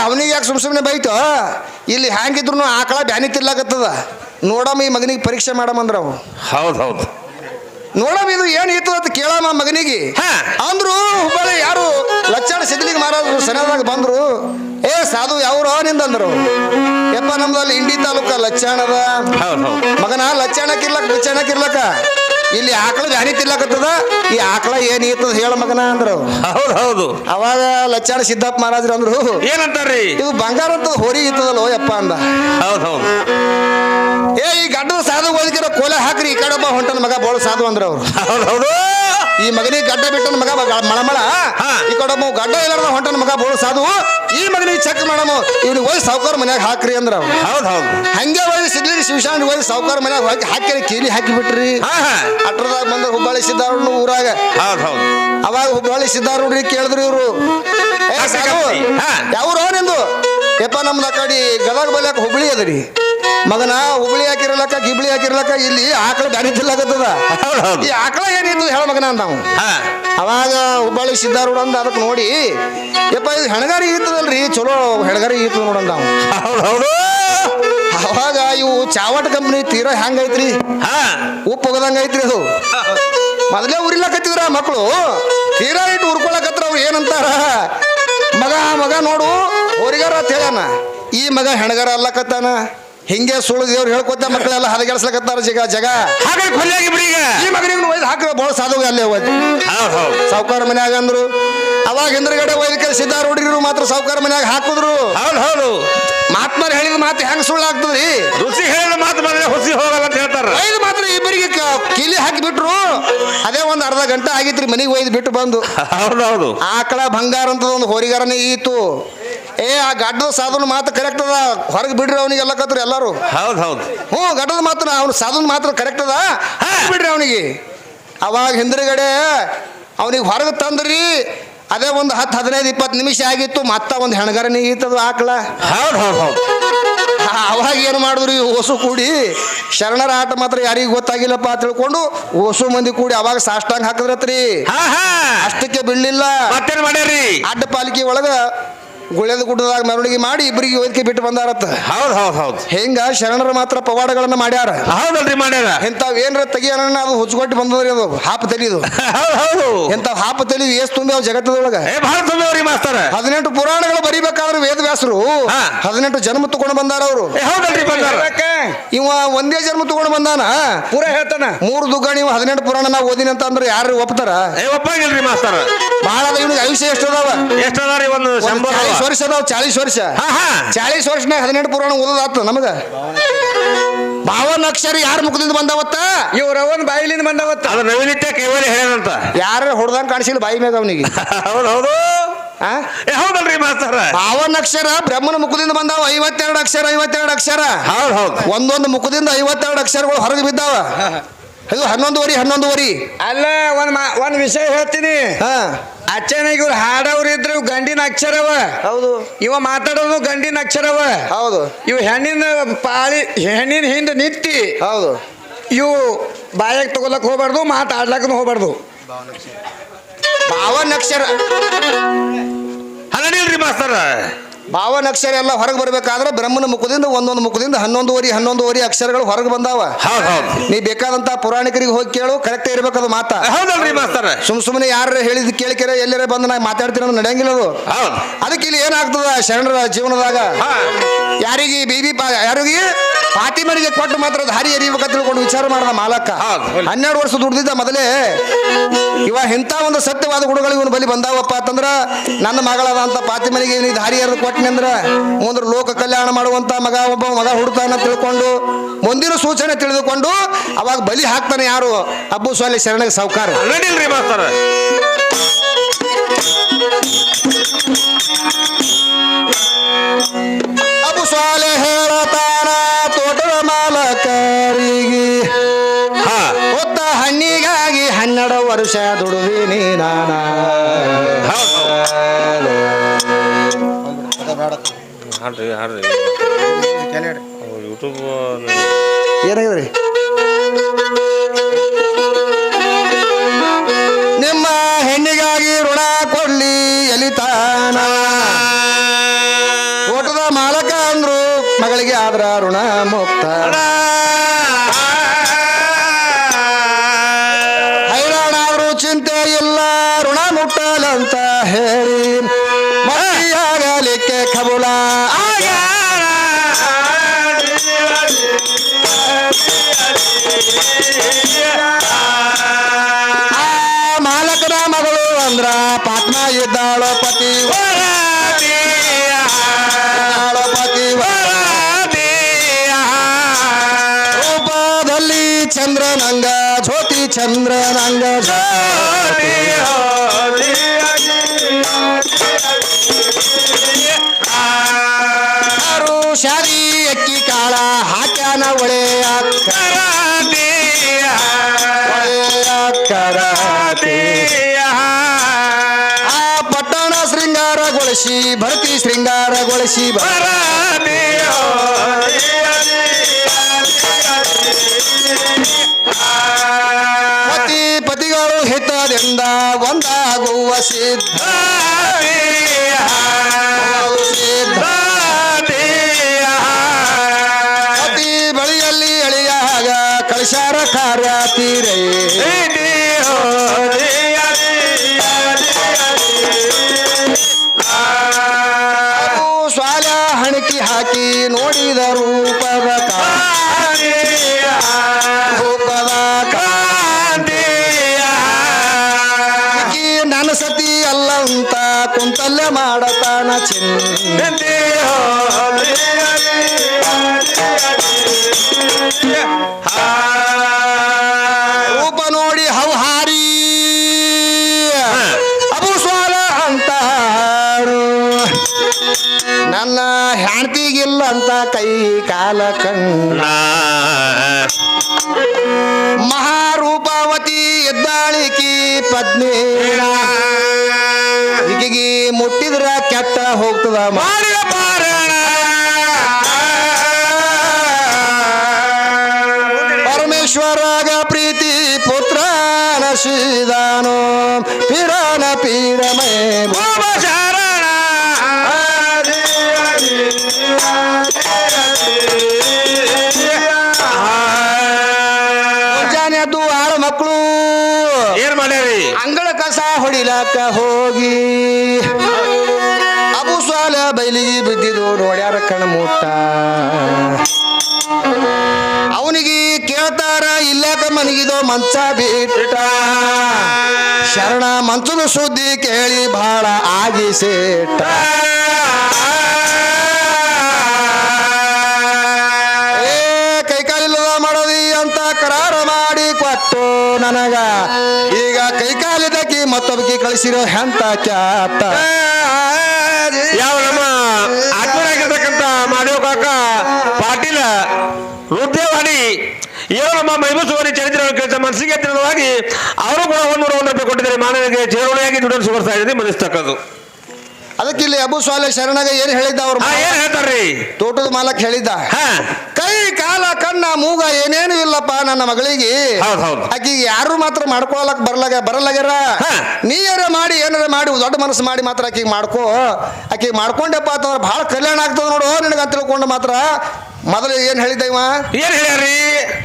ಅವನಿಗೆ ಯಾಕೆ ಸುಮ್ನೆ ಬೈತು ಇಲ್ಲಿ ಹ್ಯಾಂಗಿದ್ರು ಆಕಳ ಬ್ಯಾನಿ ತಿರ್ಲಾಕತ್ತದ ನೋಡಮ್ಮ ಈ ಮಗನಿಗೆ ಪರೀಕ್ಷೆ ಮಾಡಮಂದ್ರ ಅವು ಹೌದು ನೋಡಮ್ಮ ಇದು ಏನ್ ಇತ್ತು ಅಂತ ಕೇಳಮ್ಮ ಮಗನಿಗೆ ಅಂದ್ರು ಹುಬ್ಬಳ್ಳಿ ಯಾರು ಲಚ್ಚಾಣ ಸಿದ್ಧಲಿಂಗ ಮಹಾರಾಜರು ಸರಿಯಾದಾಗ ಬಂದ್ರು ಸಾಧು ಯಾವ್ರೋ ನಿಂದಂದ್ರು ಯಪ್ಪ ನಮ್ದಲ್ಲಿ ಇಂಡಿ ತಾಲೂಕ ಲಚ್ಚಾಣದ ಮಗನ ಲಚ್ಚಾಣಕ್ಕಿರ್ಲಕ್ಕ ಇಲ್ಲಿ ಆಕಳ ಬ್ಯಾನಿ ತಿರ್ಲಾಕತ್ತದ ಈ ಆಕಳ ಏನ್ ಇರ್ತದ ಹೇಳ ಮಗನ ಅಂದ್ರು ಹೌದು ಅವಾಗ ಲಚ್ಚಾಣ ಸಿದ್ದಪ್ಪ ಮಹಾರಾಜರು ಅಂದ್ರು ಏನಂತಾರ್ರಿ ಇದು ಬಂಗಾರ ಅಂತ ಹೊರಿ ಇರ್ತದಲ್ಲೋ ಯಪ್ಪ ಅಂದ ಹೌದು ಈ ಗಡ್ಡದ ಸಾಧು ಹೋಲಿಕಿರ ಕೋಲೆ ಹಾಕ್ರಿ ಈ ಕಡೆ ಹೊಂಟನ ಮಗ ಬೋಳ ಸಾಧು ಅಂದ್ರ ಅವ್ರು ಹೌದು ಈ ಮಗನಿಗೆ ಗಡ್ಡ ಬಿಟ್ಟನ ಮಗ ಮಳಮಳ ಈ ಕಡೆ ಗಡ್ಡ ಇಲ್ಲಾರ್ದ ಹೊಂಟನ ಮಗ ಬೋಳ ಸಾಧು ಈ ಮಗನಿಗೆ ಚೆಕ್ ಮಾಡಮ್ಮ ಇವ್ನಿಗೆ ಹೋಗಿ ಸಾವುಕಾರ ಮನ್ಯಾಗ ಹಾಕ್ರಿ ಅಂದ್ರ ಹೌದು ಹಂಗೆ ಹೋಗಿ ಸಿದ್ಧಲಿಂಗ ಶಿವಶರಣ ಹೋಗಿ ಸಾವುಕಾರ ಮನ್ಯಾಗ ಹೋಗಿ ಹಾಕಿ ಕೀಲಿ ಹಾಕಿ ಬಿಟ್ರಿ ಅಟ್ರದಾಗ ಬಂದ ಹುಬ್ಬಳ್ಳಿ ಸಿದ್ಧಾರೂಢ ಊರಾಗ ಅವಾಗ ಹುಬ್ಬಳ್ಳಿ ಸಿದ್ಧಾರೂಢ್ರಿಗೆ ಕೇಳಿದ್ರು ಇವ್ರು ಯಾವ್ರು ನಿಂದು ಯಪ್ಪ ನಮ್ದು ಆ ಕಡೆ ಗದಗ ಬಲ್ಯಾಕ ಹುಬ್ಳಿ ಅದರಿ ಮಗನ ಹುಬ್ಳಿ ಹಾಕಿರ್ಲಕ್ಕ ಗಿಬ್ಳಿ ಹಾಕಿರ್ಲಕ್ಕ ಇಲ್ಲಿ ಆಕಳ ಬ್ಯಾನಿ ತಿರ್ಲಾಕತ್ತದ ಈ ಆಕಳ ಏನಿತ್ತು ಹೇಳ ಮಗನ ಅಂತ ನಾವು ಅವಾಗ ಹುಬ್ಬಳ್ಳಿ ಸಿದ್ಧಾರೂಢ ಅಂದ ಅದಕ್ಕೆ ನೋಡಿ ಯಪ್ಪ ಇದು ಹೆಣಗಾರಿ ಇರ್ತದಲ್ರಿ ಚಲೋ ಹೆಣಗಾರಿ ಇರ್ತದ ನೋಡಂದ ನಾವು ಅವಾಗ ಇವು ಚಾವಟ್ ಕಂಪ್ನಿ ತೀರಾ ಹೆಂಗೈತ್ರಿ ಉಪ್ಪು ಹೋಗದಂಗ ಐತ್ರಿ ಅದು ಮೊದಲೇ ಉರಿಲಕತ್ತಿದ್ರ ಮಕ್ಕಳು ತೀರಾ ಇಟ್ಟು ಉರ್ಕೊಳಕತ್ರ ಅವ್ರು ಏನಂತಾರ ಮಗ ನೋಡು ಹೋರಿಗಾರ ಅಂತ ಹೇಳಣ ಈ ಮಗ ಹೆಣಗಾರ ಅಲ್ಲಕತ್ತಾನ ಹಿಂಗೆ ಸುಳ್ಳು ದೇವ್ರು ಹೇಳ್ಕೊತ ಮಕ್ಕಳೆಲ್ಲ ಹದಗೆಡ್ಸ್ಲಕತ್ತಾರ ಜಗ ಈ ಮಗನಿಗೆ ಒಯ್ದು ಹಾಕಿದ ಬೋಳ ಸಾಧು ಅಲ್ಲೇ ಹೋಯ್ತು ಸಾವುಕಾರ ಮನ್ಯಾಗ ಅಂದ್ರು ಅವಾಗ ಹಿಂದ್ರಗಡೆ ಒಯ್ದಕ್ಕೆ ಸಿದ್ಧಾರೂಢರು ಮಾತ್ರ ಸಾವುಕಾರ ಮನ್ಯಾಗ ಹಾಕಿದ್ರು ಮಾತ್ಮಾರ್ ಹೇಳಿದ ಮಾತು ಹೆಂಗ್ ಸುಳ್ಳು ಆಗ್ತದ್ರಿ ರುಚಿ ಹೇಳಿದ ಮಾತು ಬಂದ್ರೆ ಹುಸಿ ಹೋಗಲ್ಲ ಅಂತ ಹೇಳ್ತಾರ ಒಯ್ದು ಮಾತ್ರ ಇಬ್ಬರಿಗೆ ಕೀಲಿ ಹಾಕಿ ಬಿಟ್ರು ಅದೇ ಒಂದ್ ಅರ್ಧ ಗಂಟೆ ಆಗಿತ್ರಿ ಮನೆಗೆ ಒಯ್ದು ಬಿಟ್ಟು ಬಂದು ಆಕಳ ಬಂಗಾರ ಅಂತ ಒಂದು ಹೋರಿಗಾರನೇ ಇತ್ತು ಆ ಗಡ್ಡದ ಸಾಧನ ಮಾತು ಕರೆಕ್ಟ್ ಅದ ಹೊರಗೆ ಬಿಡ್ರಿ ಅವನಿಗೆಲ್ಲ ಕತ್ರಿ ಎಲ್ಲಾರು ಗಡ್ಡದ ಮಾತ್ರ ಅವ್ನ ಸಾಧನ ಮಾತ್ರ ಕರೆಕ್ಟ್ ಅದ ಬಿಡ್ರಿ ಅವನಿಗೆ ಅವಾಗ ಹಿಂದ್ರಗಡೆ ಅವನಿಗೆ ಹೊರಗೆ ತಂದ್ರಿ ಅದೇ ಒಂದು 10-15-20 ನಿಮಿಷ ಆಗಿತ್ತು ಮತ್ತ ಒಂದು ಹೆಣಗರ ನೀಗಿತ್ತದು ಆಕಳ. ಹೌದು ಹೌದು ಹೌದು. ಅವಾಗ ಏನು ಮಾಡಿದ್ರಿ ಓಸು ಕೂಡಿ ಶರಣರ ಆಟ ಮಾತ್ರ ಯಾರಿಗೂ ಗೊತ್ತಾಗಿಲ್ಲಪ್ಪ ಅಂತ ತಿಳ್ಕೊಂಡು ಓಸು ಮಂದಿ ಕೂಡಿ ಅವಾಗ ಸಾಷ್ಟಾಂಗ ಹಾಕಿದ್ರತ್ರಿ. ಹಾ ಹಾ ಅಷ್ಟಕ್ಕೆ ಬೀಳಲಿಲ್ಲ. ಮತ್ತೇನ್ ಮಾಡ್ಯಾರಿ? ಅಡ್ಡ ಪಾಲಿಕೆ ಒಳಗ ಗುಳೆದ ಗುಡ್ಡದಾಗ ಮೆರವಣಿಗೆ ಮಾಡಿ ಇಬ್ಬರಿಗೆ ವೇದಿಕೆ ಬಿಟ್ಟು ಬಂದಾರತ್ತ. ಹೌದು ಹೌದು ಹೌದು. ಹೆಂಗ ಶರಣರು ಮಾತ್ರ ಪವಾಡಗಳನ್ನ ಮಾಡ್ಯಾರ. ಹೌದಲ್ರಿ ಮಾಡ್ಯಾರ. ಇಂಥವ್ ಏನ್ರ ತೆಗಿಯೋಣ ಅದು ಹುಚ್ಕೊಟ್ಟು ಬಂದದ್ರಿ ಅದು ಹಾಪ ತಲಿದು. ಹೌದು ಹೌದು. ಇಂಥವ್ ಹಾಪ ತಲಿ ಎಷ್ಟು ತುಂಬಿ ಅವ್ ಜಗತ್ತದೊಳಗ ಬಹಳ ತುಂಬವ್ರಿ ಮಾಸ್ತರ. 18 ಪುರಾಣಗಳು ಬರಿಬೇಕಾದ್ರೆ ವೇದವ್ಯಾಸರು 18 ಜನ್ಮ ತಗೊಂಡು ಬಂದಾರ ಅವರು. ಹೌದಲ್ರಿ ಬಂದಾರ. ಇವ ಒಂದೇ ಜನ್ಮ ತಗೊಂಡು ಬಂದಾನ ಪೂರ ಹೇಳ್ತಾನ 3 ದುಗ್ಗ ನೀವು 18 ಪುರಾಣ ನಾ ಓದಿನ ಅಂತ ಅಂದ್ರೆ ಯಾರು ಒಪ್ತಾರ? ಒಪ್ಪಾಗಿಲ್ರಿ ಮಾಸ್ತರ. ಬಹಳ ಅದ. ಇವನಿಗೆ ಆಯುಷ್ಯ ಎಷ್ಟು ಅದಾವ? ಎಷ್ಟು ಅದಾರಿ? ಒಂದು 40 ವರ್ಷ ಅದಾವ. 40 ವರ್ಷ. 40 ವರ್ಷನಾಗ 18 ಪುರಾಣ ಓದೋದಾತ ನಮಗ. ಭಾವನ ಅಕ್ಷರ ಯಾರ ಮುಖದಿಂದ ಬಂದಾವತ್ತ? ಇವ್ರವನ್ ಬಾಯಿಲಿಂದ ಬಂದಾವತ್ತ. ಅದು ನವಿನಿತ್ಯ ಕೇವಲ ಹೇಳಂತ ಯಾರ ಹೊಡೆದಂಗ ಕಾಣಿಸಿಲ್ಲ ಬಾಯಿ ಮ್ಯಾಗ ಅವನಿಗೆ. ಹೌದು ಹೌದು. ಹೌದಲ್ರಿ ಮಾಸ್ತರ. ಭಾವನ ಅಕ್ಷರ ಬ್ರಹ್ಮನ ಮುಖದಿಂದ ಬಂದಾವ. 52 ಅಕ್ಷರ 52 ಅಕ್ಷರ. ಹೌದು ಹೌದು. ಒಂದೊಂದು ಮುಖದಿಂದ 52 ಅಕ್ಷರಗಳು ಹೊರಗೆ ಬಿದ್ದಾವ. ಇದು 11 ಅಲ್ಲ ಒಂದ್ ವಿಷಯ ಹೇಳ್ತೀನಿ. ಅಚ್ಚನಾಗ ಇವ್ರು ಹಾಡವ್ರು ಇದ್ರೆ ಇವ್ ಗಂಡಿನ ಅಕ್ಷರವ. ಹೌದು. ಇವ ಮಾತಾಡೋದು ಗಂಡಿನ ಅಕ್ಷರವ. ಹೌದು. ಇವ್ ಹೆಣ್ಣಿನ ಹಿಂದೆ ನಿತ್ತಿ. ಹೌದು. ಇವು ಬಾಯಾಗ ತಗೊಳಕ್ ಹೋಗ್ಬಾರ್ದು, ಮಾತಾಡ್ಲಕ್ಕೂ ಹೋಗ್ಬಾರ್ದು. ಭಾವನ ಅಕ್ಷರ ಹಂಗನಿಲ್ರಿ ಮಾಸ್ತರ. ಭಾವನ ಅಕ್ಷರ ಎಲ್ಲ ಹೊರಗೆ ಬರ್ಬೇಕಾದ್ರೆ ಬ್ರಹ್ಮನ ಮುಖದಿಂದ ಒಂದೊಂದು ಮುಖದಿಂದ 11 ಅಕ್ಷರಗಳು ಹೊರಗೆ ಬಂದಾವ. ಹೌದು ಹೌದು. ನೀ ಬೇಕಾದಂತ ಪುರಾಣಿಕರಿಗೆ ಹೋಗಿ ಕೇಳು, ಕರೆಕ್ಟ್ ಇರ್ಬೇಕದು ಮಾತಾ. ಹೌದಲ್ರಿ ಮಾಸ್ತರ. ಸುಮ್ಮನೆ ಯಾರು ಹೇಳಿದ್ ಕೇಳಿಕೆರೆ ಎಲ್ಲರ ಬಂದು ನಾ ಮಾತಾಡ್ತೀನಿ ಅನ್ನೋದು ನಡೆಯಂಗಿಲ್ಲ ಅದು. ಅದಕ್ಕೆ ಇಲ್ಲಿ ಏನಾಗ್ತದ ಶರಣರ ಜೀವನದಾಗ ಯಾರಿಗೆ ಯಾರಿಗೆ ಫಾತಿಮನಿಗೆ ಕೊಟ್ಟು ಮಾತ್ರ ದಾರಿ ಎರಿಬೇಕಂತ ತಿಳ್ಕೊಂಡು ವಿಚಾರ ಮಾಡ್ದ ಮಾಲಕ್ಕ. 12 ವರ್ಷ ದುಡ್ದಿದ್ದ ಮೊದಲೇ ಇವ ಇಂಥ ಒಂದು ಸತ್ಯವಾದ ಗುಣಗಳು ಇವನು ಬಲಿ ಬಂದಾವಪ್ಪ ಅಂತಂದ್ರ ನನ್ನ ಮಗಳದ ಅಂತ ಫಾತಿಮನಿಗೆ ಇವನಿಗೆ ದಾರಿ ಎರೆದು ಕೊಟ್ಟನೆ ಅಂದ್ರ ಮುಂದ್ರ ಲೋಕ ಕಲ್ಯಾಣ ಮಾಡುವಂತ ಒಬ್ಬ ಮಗ ಹುಡುತಾನ ತಿಳ್ಕೊಂಡು ಮುಂದಿನ ಸೂಚನೆ ತಿಳಿದುಕೊಂಡು ಅವಾಗ ಬಲಿ ಹಾಕ್ತಾನೆ ಯಾರು? ಅಬ್ಬು ಸ್ವಾಲಿ ಶರಣಗೆ ಸಾವುಕಾರ. ನಡಿಲ್ರಿ ಮಾಸ್ತರ. ಅಬ್ಬು ಸ್ವಾಲೆ ಹೇಳತಾನ ತೋಟದ ಮಾಲಕರಿಗೆ ಹೊತ್ತ ಹಣ್ಣಿಗಾಗಿ 12 ವರ್ಷ ದುಡಿದೀನಿ ನಾನ. ಹಾಡ್ರಿ ಹಾಡ್ರಿ. ಯೂಟ್ಯೂಬ್ ಏನಾಗಿದ್ರಿ? ನಿಮ್ಮ ಹೆಣ್ಣಿಗಾಗಿ ಋಣ ಕೊಡ್ಲಿ ಎಲಿತಾನ. ತೋಟದ ಮಾಲಕ ಅಂದ್ರು ಮಗಳಿಗೆ ಆದ್ರ ಋಣ ಮುಕ್ತ. ಹೈರಾಣಾದ್ರು ಚಿಂತೆ ಇಲ್ಲ ಋಣ ಮುಟ್ಟಲಂತ ಹೇಳಿ ಮಕ್ಕಳಿಯಾಗಲಿಕ್ಕೆ ಕಬುಲ. ಮಾಲಕನ ಮಗಳು ಅಂದ್ರ ಪಾತ್ಮ ಇದ್ದಾಳ ಪತಿ ರೂಪದಲ್ಲಿ ಚಂದ್ರನಂಗ ಜ್ಯೋತಿ ಚಂದ್ರನಂಗ ಶಾದಿ ಅಕ್ಕಿ ಕಾಳ ಹಾಕ್ಯಾನ ಒಳೆ ಆ ಪಟ್ಟಣ ಶೃಂಗಾರಗೊಳಿಸಿ ಭರತಿ ಶೃಂಗಾರಗೊಳಿಸಿ ಪತಿಗಳು ಹಿತದಿಂದ ಒಂದಾಗುವ ಸಿದ್ಧ. ಪತಿ ಬಳಿಯಲ್ಲಿ ಎಳೆಯಾಗ ಕಳಶಾರ ಕಾರ್ಯ ತೀರೇ ಸ್ವಾಲ ಹಣಕಿ ಹಾಕಿ ನೋಡಿದ ರೂಪದ ನನ್ನ ಸತಿ ಅಲ್ಲ ಅಂತ ಕುಂತಲ್ಲೇ ಮಾಡತಾನ ಚಿಂತೆ. ರೂಪ ನೋಡಿ ಹೌಹಾರಿ ಅಬು ಸ್ವಾಲ ಅಂತ ನನ್ನ ಹೆಣ್ತಿಗಿಲ್ಲ ಅಂತ ಕೈ ಕಾಲ ಕಣ್ಣ. ಮಹಾರೂಪಾವತಿ ಎದ್ದಾಳಿಕಿ ಪತ್ನಿ ಈಕೆಗೆ ಮುಟ್ಟಿದ್ರ ಕೆಟ್ಟ ಹೋಗ್ತದ ಮಾಡಿದ ಪಾರಾಯಣ ಪರಮೇಶ್ವರಾಗ ಪ್ರೀತಿ ಪುತ್ರ ನಶಿದಾನೋ ಪಿರನ ಪೀರಮೇ ಭೂಮ ಶರಣ ಮುಂಜಾನೆದ್ದು ಆಳು ಮಕ್ಕಳು ಏನ್ ಮಾಡ್ಯಾರಿ ಅಂಗಳ ಕಸ ಹೊಡಿಲಾಕ ಹೋಗಿ ಅಬು ಸ್ವಾಲ ಬೈಲಿಗೆ ಬಿದ್ದಿದ್ದು ನೋಡ್ಯಾರ ಕಣ ಮುಟ್ಟ ಅವನಿಗೆ ಕೇಳ್ತಾರ ಇಲ್ಲಾಕ ಮನಗಿದೋ ಮಂಚ ಬಿಟ್ಟ ಶರಣ ಮಂಚದ ಸುದ್ದಿ ಕೇಳಿ ಬಹಳ ಆಗಿ ಸೇಟ ಏ ಕೈಕಾಲಿಲ್ಲದ ಮಾಡೋದಿ ಅಂತ ಕರಾರ ಮಾಡಿ ಕೊಟ್ಟು ನನಗ ಈಗ ಕೈಕಾಲಿದಕ್ಕಿ ಮತ್ತೊಬ್ಬಕಿ ಕಳಿಸಿರೋ ಹೆಂತ ಕ್ಯಾತ ಯಾವ ನಮ್ಮ ಆತ್ಮರಾಗಿರ್ತಕ್ಕಂಥ ಮಾದೇವ್ ಕಾಕ ಪಾಟೀಲ ವೃದ್ಧವಾಣಿ ಏನೋ ನಮ್ಮ ಮೈಬೂಸುವರಿ ಚರಿತ್ರೆ ಕೆಲಸ ಮನಸ್ಸಿಗೆ ತಿಳಿದವಾಗಿ ಅವರು ಕೂಡ 100 ರೂಪಾಯಿ ಕೊಟ್ಟಿದ್ದಾರೆ ಮಾನವನಿಗೆ ಚೇರುವಳಿಯಾಗಿ ದುಡ್ಡು ಸುಗರ್ಸ್ತಾ ಇದ್ದೀನಿ ಮನಸ್ತಕ್ಕದು ಅದಕ್ಕೆ ಇಲ್ಲಿ ಅಬು ಸ್ವಾಲೆ ಶರಣಗ ಏನ್ ಹೇಳಿದ್ದ ಅವ್ರ ಏನ್ ಹೇಳ್ತಾರ್ರಿ ತೋಟದ ಮಾಲಕ್ ಹೇಳಿದ್ದ ಹಾ ಕೈ ಕಾಲ ಕಣ್ಣ ಮೂಗ ಏನೇನು ಇಲ್ಲಪ್ಪ ನನ್ನ ಮಗಳಿಗೆ ಹೌದ್ ಹೌದ್ ಆಕಿಗೆ ಯಾರು ಮಾತ್ರ ಮಾಡ್ಕೊಳಕ್ ಬರಲಾಗ್ಯಾರ ಹಾ. ನೀಯರ ಮಾಡಿ ಏನಾರ ಮಾಡಿ ದೊಡ್ಡ ಮನಸ್ಸು ಮಾಡಿ ಮಾತ್ರ ಆಕಿಗೆ ಮಾಡ್ಕೋ ಆಕಿಗೆ ಮಾಡ್ಕೊಂಡೆಪ್ಪ ಅಂತಂದ್ರೆ ಬಹಳ ಕಲ್ಯಾಣ ಆಗ್ತದ ನೋಡು ನಿನಗಂತ ತಿಳ್ಕೊಂಡು ಮಾತ್ರ ಮೊದಲು ಏನ್ ಹೇಳಿದ್ದ ಇವ ಏನ್ ಹೇಳ್ಯಾರಿ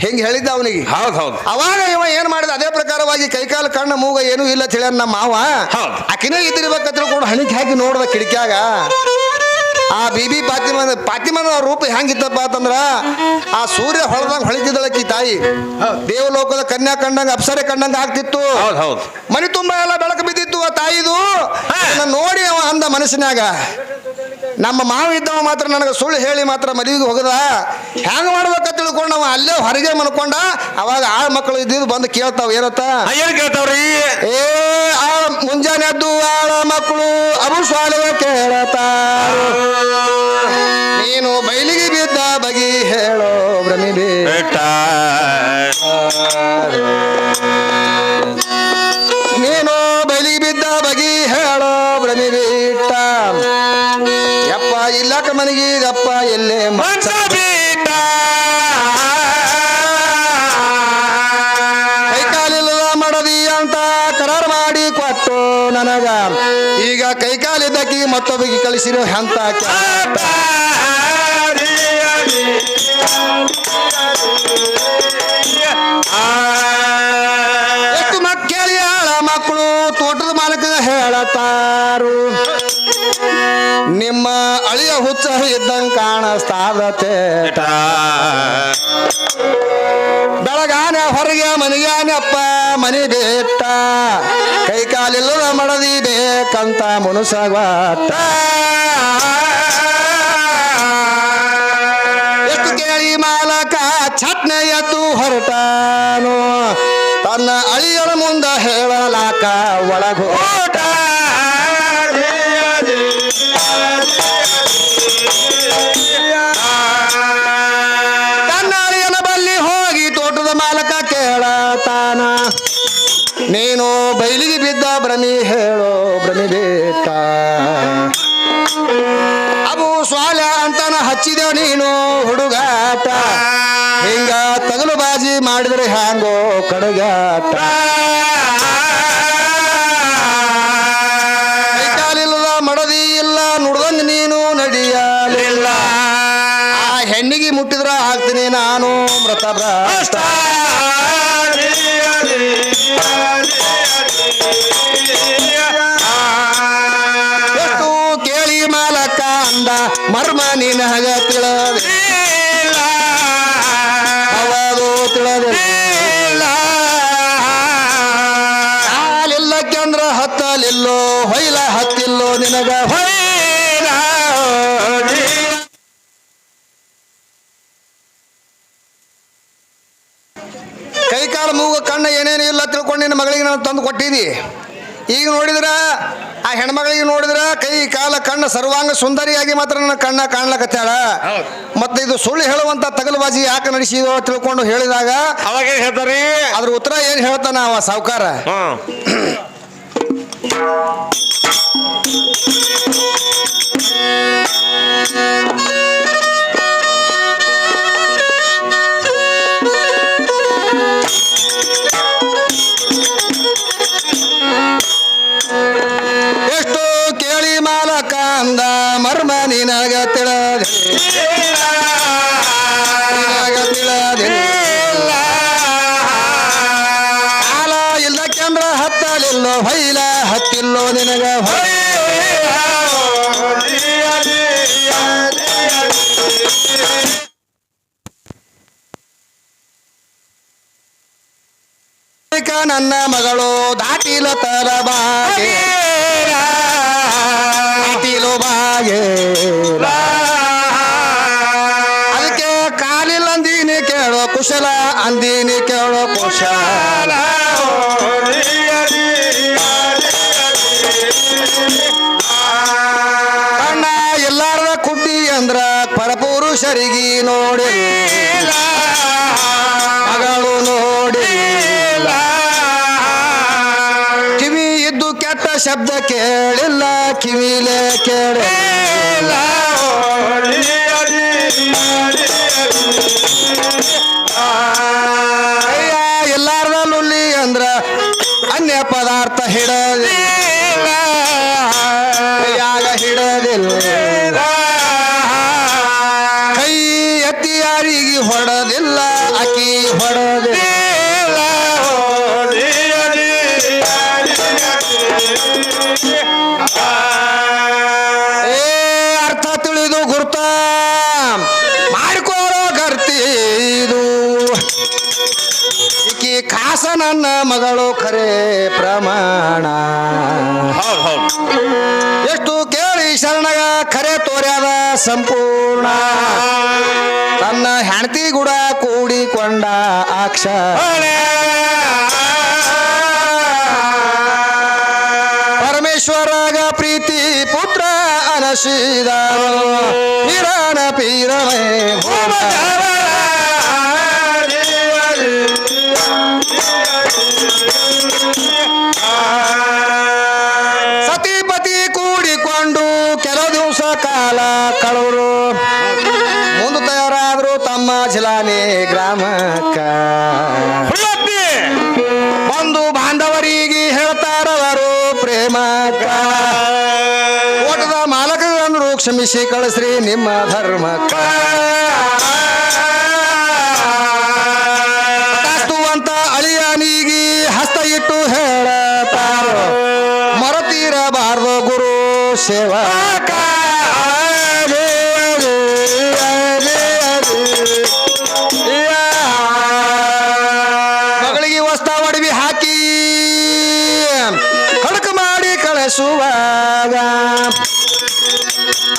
ಹೆಂಗ್ ಹೇಳಿದ್ದ ಅವನಿಗೆ ಹೌದ್ ಹೌದ್ ಅವಾಗ ಇವ ಏನ್ ಮಾಡಿದ ಅದೇ ಪ್ರಕಾರವಾಗಿ ಕೈಕಾಲ ಕಣ್ಣ ಮೂಗ ಏನೂ ಇಲ್ಲ ತಿಳಿಯ ನಮ್ಮ ಮಾವ ಹೌದ್. ಆಕಿನ ಇದ್ದಿರ್ಬೇಕ ತಿಳ್ಕೊಂಡು ಹಣಿಕೆ ಹಾಕಿ ನೋಡ್ದ ಕಿಡಿಕ್ಯಾಗ ಆ ಬಿಬಿ ಪಾತಿಮನ ರೂಪ ಹೆಂಗಿತ್ತಪ್ಪ ಅಂತಂದ್ರ ಆ ಸೂರ್ಯ ಹೊಳದಂಗ ಹೊಳಿತಿದ್ದಳಕ್ಕಿ ತಾಯಿ ದೇವಲೋಕದ ಕನ್ಯಾ ಕಂಡಂಗ ಅಪ್ಸರೆ ಕಂಡಂಗ ಆಗ್ತಿತ್ತು ಹೌದ್ ಹೌದ್ ಮನೆ ತುಂಬಾ ಎಲ್ಲ ಬೆಳಕು ಬಿದ್ದಿತ್ತು ಆ ತಾಯಿದು ಅದನ್ನ ನೋಡಿ ಅವ ಅಂದ ಮನಸ್ಸಿನಾಗ ನಮ್ಮ ಮಾವ ಇದ್ದವ ಮಾತ್ರ ನನಗೆ ಸುಳ್ಳು ಹೇಳಿ ಮಾತ್ರ ಮದುವೆಗೆ ಹೋಗದ ಹೆಂಗ ಮಾಡ್ಬೇಕ ತಿಳ್ಕೊಂಡು ಅವ ಅಲ್ಲೇ ಹೊರಗೆ ಮನ್ಕೊಂಡ ಅವಾಗ ಆಳ್ ಮಕ್ಕಳು ಇದ್ದಿದ್ದು ಬಂದು ಕೇಳ್ತಾವ ಏನತ್ತ ಏನ್ ಕೇಳ್ತಾವ್ರಿ ಏ ಆ ಮುಂಜಾನೆ ಎದ್ದು ಆಳ ಮಕ್ಕಳು ಅಬು ಸ್ವಾಲಿಗೆ ಕೇಳತಾರ ನೀನು ಬೈಲಿಗೆ ಬಿದ್ದ ಬಗಿ ಹೇಳೋ ಭ್ರಮಿಬಿ ನೀನು ಬೈಲಿಗೆ ಬಿದ್ದ ಬಗಿ ಹೇಳೋ ಭ್ರಮಿಬಿಟ್ಟ ಯಪ್ಪ ಇಲ್ಲಕ ಮನೆಗೀಗಪ್ಪ ಎಲ್ಲೇ ಮನ್ಸ ಬಿಟ್ಟ ಕೈಕಾಲಿಲ್ಲದ ಮಾಡದಿ ಅಂತ ಕರಾರ್ ಮಾಡಿ ಕೊಟ್ಟು ನನಗ ಈಗ ಕೈಕಾಲಿದ್ದಕ್ಕಿ ಮತ್ತೊಬ್ಬಗೆ ಕಳಿಸಿರೋ ಹಂತ ಕ್ಯಾತ. ಎಷ್ಟು ಮಕ್ಕಳಿ ಆಳ ಮಕ್ಕಳು ತೋಟದ ಮಾಲಕ ಹೇಳತಾರು ನಿಮ್ಮ ಅಳಿಯ ಹುಚ್ಚ ಇದ್ದಂಗ ಕಾಣಿಸ್ತಾದ ತೇಟ ಬೆಳಗಾನೆ ಹೊರಗೆ ಮನೆಗಾನಪ್ಪ ಮನೆ ಬೇಟ ಕೈ ಕಾಲಿಲ್ಲದ ಮಡದಿ ಬೇಕಂತ ಮುನುಸಗಾಟ ಎಷ್ಟು ಕೇಳಿ ಮಾಲಕ ಛಟ್ನೆ ಎತ್ತು ಹೊರಟಾನು ತನ್ನ ಅಳಿಯರ ಮುಂದ ಹೇಳಲಾಕ ಒಳಗೋಟ ತನ್ನ ಅಳಿಯನ ಬಲ್ಲಿ ಹೋಗಿ ತೋಟದ ಮಾಲಕ ಕೇಳತಾನ ನೀನು ಬೈಲಿಗೆ ಬಿದ್ದ ಭ್ರಮಿ ಹೇಳೋ ಭ್ರಮಿ ಬೇಕ ಅಬು ಸ್ವಾಲ ಅಂತಾನ ಹಚ್ಚಿದೆ ನೀನು ಹುಡುಗಾಟ ಹಿಂಗ ತಗಲು ಬಾಜಿ ಮಾಡಿದ್ರೆ ಹ್ಯಾಂಗೋ ಕಡುಗಾಟ ಕೈಕಾಲಿಲ್ಲದ ಮಡದಿ ಇಲ್ಲ ನುಡ್ದಂಗ ನೀನು ನಡಿಯಲಿಲ್ಲ ಆ ಹೆಣ್ಣಿಗೆ ಮುಟ್ಟಿದ್ರ ಆಗ್ತೀನಿ ನಾನು ಮೃತ ಭ್ರಷ್ಟ ಎಷ್ಟು ಕೇಳಿ ಮಾಲಕ ಅಂದ ಮರ್ಮ ನಿನಗ ತಿಳಿದಿಲ್ಲ ಅವದು ತಿಳಿದಿಲ್ಲ ಕಾಲಿಲ್ಲಕ್ಕೆಂದ್ರ ಹತ್ತಲಿಲ್ಲೋ ಹೊಯ್ಲ ಹತ್ತಿಲ್ಲೋ ನಿನಗ ಹೊಯ್ಲ ಕೈಕಾಲು ಮೂಗು ಕಣ್ಣ ಏನೇನು ಇಲ್ಲ ತಿಳ್ಕೊಂಡು ನಿನ್ನ ಮಗಳಿಗೆ ನಾನು ತಂದು ಕೊಟ್ಟಿದ್ದಿ ಈಗ ನೋಡಿದ್ರ ಆ ಹೆಣ್ಮಗಳಿಗೆ ನೋಡಿದ್ರ ಕೈ ಕಾಲ ಕಣ್ಣ ಸರ್ವಾಂಗ ಸುಂದರಿಯಾಗಿ ಮಾತ್ರ ನನ್ನ ಕಣ್ಣ ಕಾಣ್ಲಕತ್ತಾಳ. ಮತ್ತೆ ಇದು ಸುಳ್ಳು ಹೇಳುವಂತ ತಗಲುಬಾಜಿ ಯಾಕೆ ನಡೆಸಿದೋ ತಿಳ್ಕೊಂಡು ಹೇಳಿದಾಗ ಅವಾಗ ಏನ್ ಹೇಳ್ತಾರಿ? ಅದ್ರ ಉತ್ತರ ಏನ್ ಹೇಳ್ತಾನ ಅವ ಸಾವುಕಾರ? ಎಷ್ಟು ಕೇಳಿ ಮಾಲಕ ಅಂದ ಮರ್ಮ ನಿನಗ ತಿಳಿದಿಲ್ಲ. ಕಾಲ ಇಲ್ಲ ಕೆಂದ್ರ ಹತ್ತಲಿಲ್ಲೋ ಹೊಯ್ಲ ಹತ್ತಿಲ್ಲೋ ನಿನಗ ನನ್ನ ಮಗಳು ದಾಟಿಲ ತರ ಬಾಗೆ ದಾಟಿಲು ಬಾಗೆ ಅದಕ್ಕೆ ಕಾಲಿಲ್ಲ ಅಂದೀನಿ ಕೇಳೋ ಕುಶಲ ಅಂದೀನಿ ಕೇಳೋ ಕುಶಲ. ಕಣ್ಣ ಎಲ್ಲಾರದ ಕುಡ್ಡಿ ಅಂದ್ರ ಪರಪುರುಷರಿಗೆ ನೋಡಿ ಮಗಳು ನೋಡಿ ಕಿವಿ ಇದ್ದು ಕೆಟ್ಟ ಶಬ್ದ ಕೇಳಿಲ್ಲ ಕಿವಿಲೆ ಕೇಳಿಲ್ಲ. ಎಲ್ಲಾರ್ದ ನುಲ್ಲಿ ಅಂದ್ರ ಅನ್ಯ ಪದಾರ್ಥ ಹಿಡದಿಲ್ಲ ಹಿಡದಿಲ್ಲ. ಕೈ ಎತ್ತಿ ಯಾರಿಗೆ ಹೊಡದಿಲ್ಲ ಅಕ್ಕಿ ಹೊಡದಿಲ್ಲ. ಅರ್ಥ ತಿಳಿದು ಗುರ್ತ ಮಾಡಿಕೊಳ್ಳೋ ಗರ್ತಿದು ಈಕಿ ಕಾಸ ನನ್ನ ಮಗಳು ಖರೆ ಪ್ರಮಾಣ. ಎಷ್ಟು ಕೇಳಿ ಶರಣಗ ಖರೆ ತೋರ್ಯಾದ ಸಂಪೂರ್ಣ ತನ್ನ ಹೆಂಡತಿ ಗುಡ ಕೂಡಿಕೊಂಡ ಅಕ್ಷ. ಪರಮೇಶ್ವರಗ ಪ್ರೀತಿ ಪುತ್ರ ಅನಶಿದ ಹಿರಣ ಪೀರಮೇ ಸತಿಪತಿ ಕೂಡಿಕೊಂಡು ಕೆಲವು ದಿವಸ ಕಾಲ ಕಳವರು ಮುಂದೆ ತಯಾರಾದ್ರು ತಮ್ಮ ಜಿಲಾನೆ ಗ್ರಾಮಕ್ಕ. ಒಂದು ಬಾಂಧವರಿಗೆ ಹೇಳ್ತಾರವರು ಪ್ರೇಮಕ್ಕ. ಓಟದ ಮಾಲಕರಂದ್ರು ಕ್ಷಮಿಸಿ ಕಳಿಸ್ರಿ ನಿಮ್ಮ ಧರ್ಮಕ್ಕ. ಅಂತ ಅಳಿಯನಿಗೆ ಹಸ್ತ ಇಟ್ಟು ಹೇಳತಾರ ಮರತೀರಬಾರ್ದು ಗುರು ಸೇವಕ. ಮಗಳಿಗೆ ವಸ್ತ ಒಡವಿ ಹಾಕಿ ಕಡಕ ಮಾಡಿ ಕಳಿಸುವಾಗ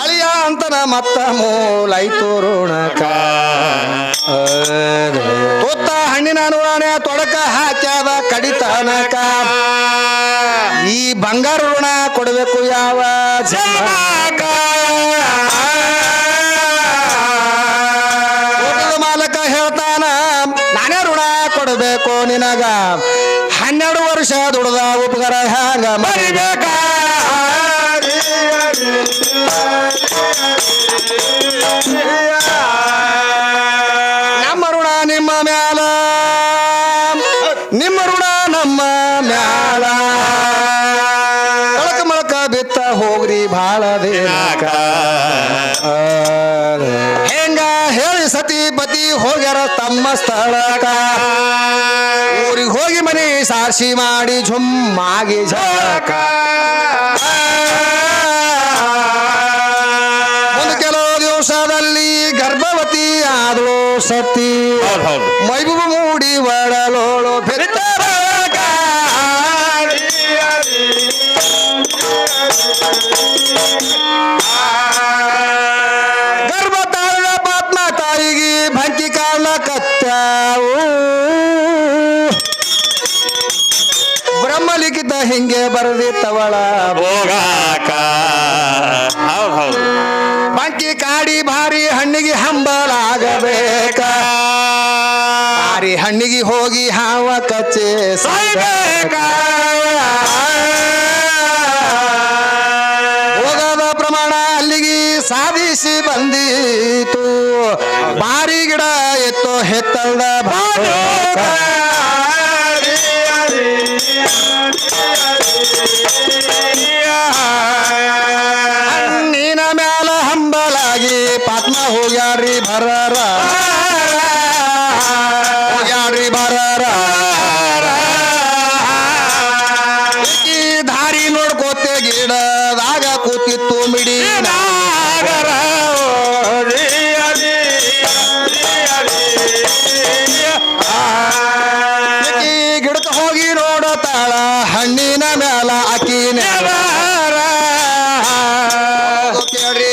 ಅಳಿಯ ಅಂತನ ಮತ್ತ ಮೂಲೈತು ಋಣಕ. ತುತ್ತ ಹಣ್ಣಿನ ಅನುವಾಣೆ ತೊಡಕ ಹಾಕ್ಯಾದ ಕಡಿತನಕ. ಈ ಬಂಗಾರ ಋಣ ಕೊಡಬೇಕು ಯಾವ ಜನ್ಮಕ. ಮಾಲಕ ಹೇಳ್ತಾನ ನಾನೇ ಋಣ ಕೊಡಬೇಕು ನಿನಗ 12 ವರ್ಷ ದುಡ್ದ ಉಪಕಾರ ಹ್ಯಾಂಗ ಮರಿಬೇಕ. ನಮ್ಮ ಋಣ ನಿಮ್ಮ ಮ್ಯಾಲ ನಿಮ್ಮ ಋಣ ನಮ್ಮ ಮ್ಯಾಲ. ಕಳಕ ಮಳಕ ಬಿತ್ತ ಹೋಗ್ರಿ ಭಾಳ ದಿನಕ. ಹೆಂಗ ಹೇಳಿ ಸತಿಪತಿ ಹೋಗ್ಯಾರ ತಮ್ಮ ಸ್ಥಳಕ. ಊರಿಗೆ ಹೋಗಿ ಮನೆ ಸಾರ್ಸಿ ಮಾಡಿ ಝುಮ್ಮಾಗಿ ಝಳಕ. ಒಂದು ಕೆಲವು ದಿವಸದಲ್ಲಿ ಗರ್ಭವತಿ ಆದಳು ಸತಿ. ಮೈಬೂಬ ಮೂಡಿ ಒಡಲೋಳು ಬೆತ್ತರಕ. ಗರ್ಭ ತಾಳಿದ ಪಾತ್ಮ ತಾಯಿಗೆ ಭಂಕಿ ಕಾಲ ಕತ್ತಾವು. ಬ್ರಹ್ಮಲಿಖಿತ ಹಿಂಗೆ ಬರೆದಿತ್ತವಳ ಭೋಗಾಕ ಹೌದು ಹೌದು ಬಂಕಿ ಕಾಡಿ ಭಾರಿ ಹಣ್ಣಿಗೆ ಹಂಬಲಾಗಬೇಕ ಭಾರಿ ಹಣ್ಣಿಗೆ ಹೋಗಿ ಹಾವ ಕಚ್ಚೆ ಸಾಯ್ಬೇಕ. ಹೋಗದ ಪ್ರಮಾಣ ಅಲ್ಲಿಗೆ ಸಾಧಿಸಿ ಬಂದೀತು ಭಾರಿ ಗಿಡ ಎತ್ತೋ ಹೆತ್ತಲ್ದ ಭಾಗ ಹಣ್ಣಿನ ಮ್ಯಾಲ ಹಂಬಲಾಗಿ ಪಾತ್ಮ ಹೋಗ್ಯಾರಿ ಭರರ ಹೋಗ್ಯಾರಿ ಭರರ ಈ ದಾರಿ ನೋಡ್ಕೋತೆ ಗಿಡದಾಗ ಕೂತಿತ್ತು ಮಿಡಿ ನಾಗರ ಈ ಗಿಡಕ್ಕೆ ಹೋಗಿ ನೋಡತಾಳ ಹಣ್ಣಿನ ಮ್ಯಾಲ ಅಕಿನ ಕೇಳ್ರಿ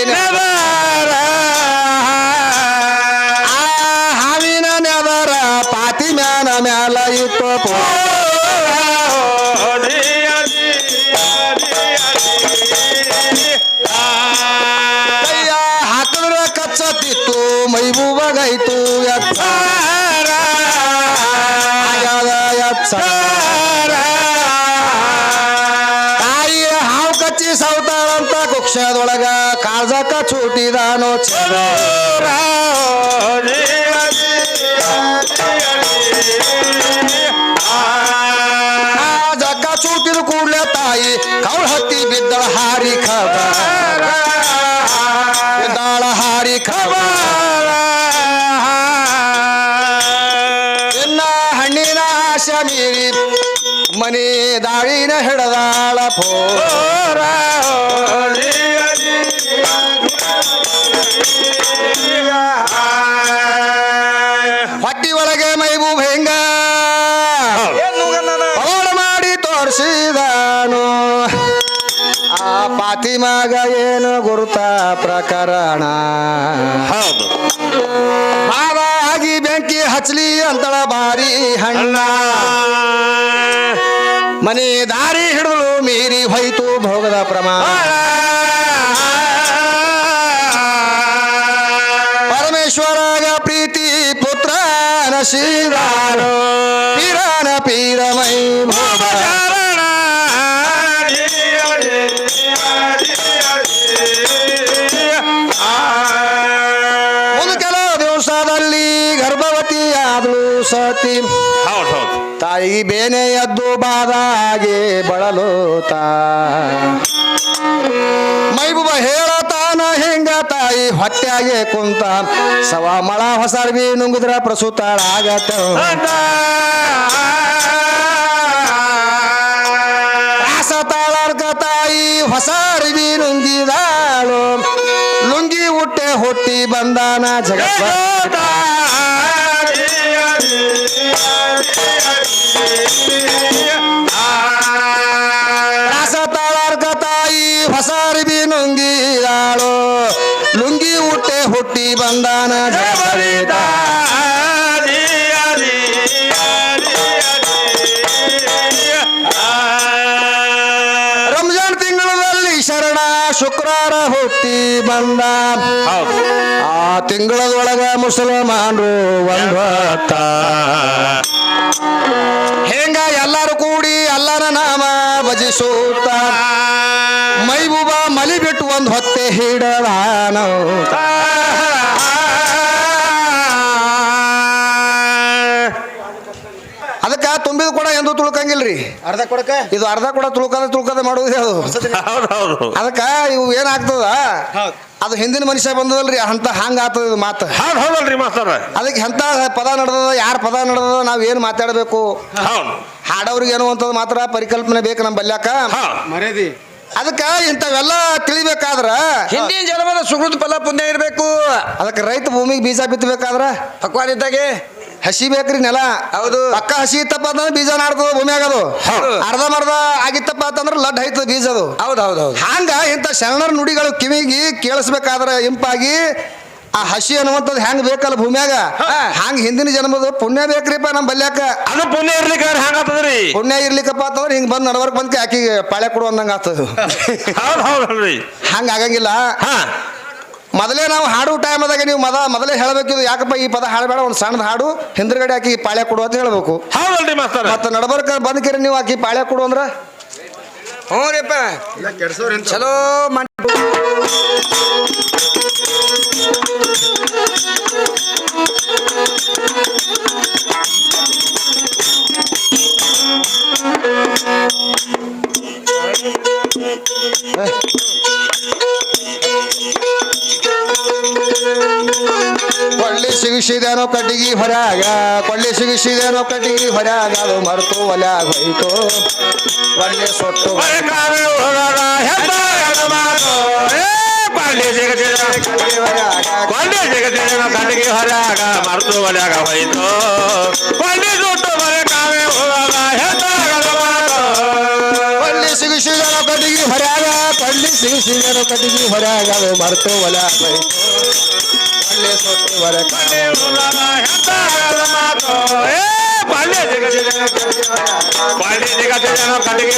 ಆ ಹಾವಿನ ನೆದರ ಪಾತಿ ಮ್ಯಾನ ಮ್ಯಾಲ ಇತ್ತು ಕೈಯ ಹಾಕಿದ್ರ ಕಚ್ಚತಿತ್ತು ಮೈಬೂಬಗೈತು ಎತ್ತ ಎತ್ತ ತಾಯಿ ಹಾವು ಕಚ್ಚಿ ಸೌತಾಳಂತ ಕುಕ್ಷದೊಳಗ ಕಾಜಕ ಚೂಟಿದಾನೋ ಚಲ ಜಗ್ಗ ಚೂಟಿದ ಕೂಡ್ಲೆ ತಾಯಿ ಕೌಳ ಹತ್ತಿ ಬಿದ್ದಳ ಹಾರಿ ಖಬರ ಬಿದ್ದಾಳ ಹಾರಿ ಖಬರ ಇನ್ನ ಹಣ್ಣಿನ ಆಶೆ ಮೀರಿ ಮನೆ ದಾಳಿನ ಹಿಡದಾಳ ಪೋರ ಹೊಟ್ಟಿ ಒಳಗೆ ಮೈಬೂಬ್ ಹೆಂಗ ಪವಾಡ ಮಾಡಿ ತೋರಿಸಿದಾನು ಆ ಪಾತಿಮಾಗ ಏನು ಗುರುತ ಪ್ರಕರಣ ಹೌದು ಬಾವಾಗಿ ಬೆಂಕಿ ಹಚ್ಚಲಿ ಅಂತಳ ಬಾರಿ ಹಣ್ಣ ಮನೆ ದಾರಿ ಹಿಡಿದು ಮೀರಿ ಹೋಯ್ತು ಭೋಗದ ಪ್ರಮಾಣ ಪರಮೇಶ್ವರಾಗ ಪ್ರೀತಿ ಪುತ್ರ ನಶೀದಾನು ಪೀರನ ಪೀರಮೈ ಭೋಗ ಒಂದು ಕೆಲವು ದಿವಸದಲ್ಲಿ ಗರ್ಭವತಿಯಾದಳು ಸತಿ ಹೌದು ಹೌದು ತಾಯಿ ಬೇನೆ ಎದ್ದು ಬಾದಾಗೆ ಬಳಲೋತ ಮೈಬೂಬ ಹೇಳತಾನ ಹೆಂಗ ತಾಯಿ ಹೊಟ್ಯಾಗೆ ಕುಂತ ಸವ ಮಳ ಹೊಸರ್ವಿ ನುಂಗಿದ್ರ ಪ್ರಸೂತಾಳಾಗತ್ತ ತಾಳರ್ಕ ತಾಯಿ ಹೊಸ ಅರಿವಿ ನುಂಗಿದಾಳು ಲುಂಗಿ ಹುಟ್ಟೆ ಹುಟ್ಟಿ ಬಂದಾನ ಜಗತ್ತ ತಾಳರ್ಕ ತಾಯಿ ಹೊಸ ಅರಿವಿ ನುಂಗಿದಾಳು ಲುಂಗಿ ಹುಟ್ಟೆ ಹುಟ್ಟಿ ಬಂದಾನ ಜಗತ್ತ ರಂಜಾನ್ ತಿಂಗಳಲ್ಲಿ ಶರಣ ಶುಕ್ರವಾರ ಹುಟ್ಟಿ ಬಂದ ಹೌದು ಆ ತಿಂಗಳದೊಳಗ ಮುಸಲ್ಮಾನರು ಒಂದು ಹೊತ್ತ ಹೆಂಗ ಎಲ್ಲರೂ ಕೂಡಿ ಅಲ್ಲನ ನಾಮ ಭಜಿಸೂತ ಮೈಬೂಬ ಮಲಿ ಬಿಟ್ಟು ಒಂದು ಹೊತ್ತೆ ಹಿಡದಾನ ಅದಕ್ಕ ತುಂಬಿದ ಕೂಡ ಎಂದು ತುಳ್ಕಂಗಿಲ್ರಿ ಅರ್ಧ ಕೊಡಕ ಇದು ಅರ್ಧ ಕೂಡ ತುಳ್ಕದ ಮಾಡುವುದೇ ಅದು ಹೌದು ಹೌದು ಅದಕ್ಕ ಇವು ಏನಾಗ್ತದ ಅದು ಹಿಂದಿನ ಮನುಷ್ಯ ಬಂದದಲ್ರಿ ಅಂತ ಹಂಗ ಆಗ್ತದ ಇದು ಮಾತು ಹೌದು ಹೌದಲ್ರಿ ಮಾಸ್ತರ ಅದಕ್ಕೆ ಎಂತ ಪದ ನಡೆದದ ಯಾರ ಪದ ನಡೆದದ ನಾವ್ ಏನ್ ಮಾತಾಡಬೇಕು ಹೌದು ಹಾಡೋರಿಗೆ ಏನೋ ಅಂತದ್ ಮಾತ್ರ ಪರಿಕಲ್ಪನೆ ಬೇಕು ನಮ್ಮ ಬಲ್ಯಾಕ ಮರ್ಯಾದಿ ಅದಕ್ಕ ಇಂಥವೆಲ್ಲ ತಿಳಿಬೇಕಾದ್ರ ಹಿಂದಿನ ಜನ್ಮದ ಸುಕೃತ ಫಲ ಪುಣ್ಯ ಇರಬೇಕು. ಅದಕ್ಕೆ ರೈತ ಭೂಮಿಗೆ ಬೀಜ ಬಿತ್ತಬೇಕಾದ್ರ ಪಕ್ವಾದ ಇದ್ದಾಗೆ ಹಸಿ ಬೇಕ್ರಿ ನೆಲ. ಹೌದು. ಪಕ್ಕ ಹಸಿ ಇತ್ತಪ್ಪ ಅಂತಂದ್ರೆ ಬೀಜ ನಾಡ್ತದ ಭೂಮಿಯಾಗ ಅದು. ಅರ್ಧ ಮರ್ಧ ಆಗಿತ್ತಪ್ಪ ಅಂತಂದ್ರೆ ಲಡ್ ಹೈತದ ಬೀಜ ಅದು. ಹೌದು ಹೌದು ಹೌದು. ಹಂಗ ಇಂಥ ಶರಣರ ನುಡಿಗಳು ಕಿವಿಗೆ ಕೇಳಿಸ್ಬೇಕಾದ್ರೆ ಇಂಪಾಗಿ ಆ ಹಸಿ ಅನ್ನುವಂಥದ್ದು ಹೆಂಗ್ ಬೇಕಲ್ಲ ಭೂಮ್ಯಾಗ ಹಂಗ ಹಿಂದಿನ ಜನ್ಮದ ಪುಣ್ಯ ಬೇಕ್ರಿಪ್ಪ ನಮ್ ಬಲ್ಯಾಕ. ಅದು ಪುಣ್ಯ ಇರ್ಲಿಕ್ಕೆ ಹ್ಯಾಂಗತ್ತದ್ರಿ? ಪುಣ್ಯ ಇರ್ಲಿಕ್ಕಪ್ಪ ಅಂತಂದ್ರೆ ಹಿಂಗ್ ಬಂದ್ ನಡವರ್ಕ್ ಬಂದ್ಕೆ ಆಕಿಗೆ ಪಾಳೆ ಕೊಡು ಅಂದಂಗ ಆಗ್ತದ. ಹೌದ್ ಹೌದಲ್ರಿ. ಹಂಗ ಆಗಂಗಿಲ್ಲ. ಮೊದಲೇ ನಾವು ಹಾಡು ಟೈಮದಾಗ ನೀವು ಮೊದಲೇ ಹೇಳಬೇಕಿದು, ಯಾಕಪ್ಪ ಈ ಪದ ಹಾಡಬೇಡ, ಒಂದು ಸಣ್ಣದ ಹಾಡು ಹಿಂದ್ರಗಡೆ ಆಕಿ ಪಾಳೆ ಕೊಡು ಅಂತ ಹೇಳ್ಬೇಕು. ಹೌದಲ್ರಿ ಮಾಸ್ತರ. ಮತ್ತೆ ನಡಬರ್ಕ ಬಂದ್ಕಿರಿ ನೀವು ಆಕಿ ಪಾಳೆ ಕೊಡು ಅಂದ್ರ ಹ್ಞೂ ರೀಪ್ಪ ಚಲೋ ಮಾಡಿ. ಕೊಳ್ಳಿ ಸಿಗಿಸಿದೇನೋ ಕಟ್ಟಿಗೆ ಹೊರಗ, ಕೊಳ್ಳಿ ಸಿಗಿಸಿದೇನೋ ಕಟ್ಟಿಗೆ ಹೊರಗ, ಅದು ಮರೆತು ಒಲ್ಯಾಗ ಹೋಯ್ತು ಒಳ್ಳೆ ಸೊಟ್ಟು ಕಟ್ಟಿಗೆ ಹೊರಗ ಮರೆತು ಒಲ್ಯಾಗ ಹೋಯ್ತು ಕೊಂಡಿ ಸುಟ್ಟು ಬರೆ ಕಾವೇ ಹೋಗಾಗ ಕೊಳ್ಳಿ ಸಿಗಿಸಿದೇನೋ ಕಟ್ಟಿಗೆ ಹೊರಗ, ಕೊಳ್ಳಿ ಸಿಗಿಸಿದೇನೋ ಕಟ್ಟಿಗೆ ಹೊರಗ, ಅದು ಮರೆತು ಒಲ್ಯಾಗ ಹೋಯ್ತು ಒಳ್ಳೆ ಸೊಟ್ಟು ಬರೆ ಕಟ್ಟಿಗೆ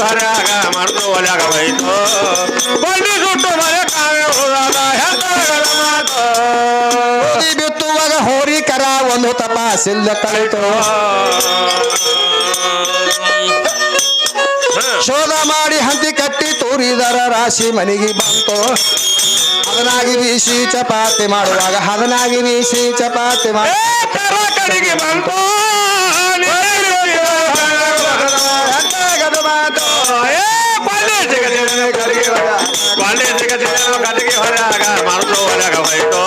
ಹೊರಗ ಮರೆತು ಒಲ್ಯಾಗ ಹೋಯ್ತು ಕೊಂಡಿ ಸುಟ್ಟು ಬರೆ ಕಾವೇ ಹೋಗಾಗ ಬಿತ್ತುವಾಗ ಹೋರಿ ಕರ ಒಂದು ತಪಾಸಿಲ್ಲ ಕಳಿತು, ಶೋಧ ಮಾಡಿ ಹಂತಿ ಕಟ್ಟಿ ತೋರಿದರ ರಾಶಿ ಮನೆಗೆ ಬಂತು, ಹದನಾಗಿ ಬೀಸಿ ಚಪಾತಿ ಮಾಡುವಾಗ ಹದನಾಗಿ ಬೀಸಿ ಚಪಾತಿ ಮಾಡಿ ಕಡೆಗೆ ಬಂತು ಕಟ್ಟಿಗೆ ಹೊರಗ ಮರೆತು ಒಳಗ ಹೋಯ್ತು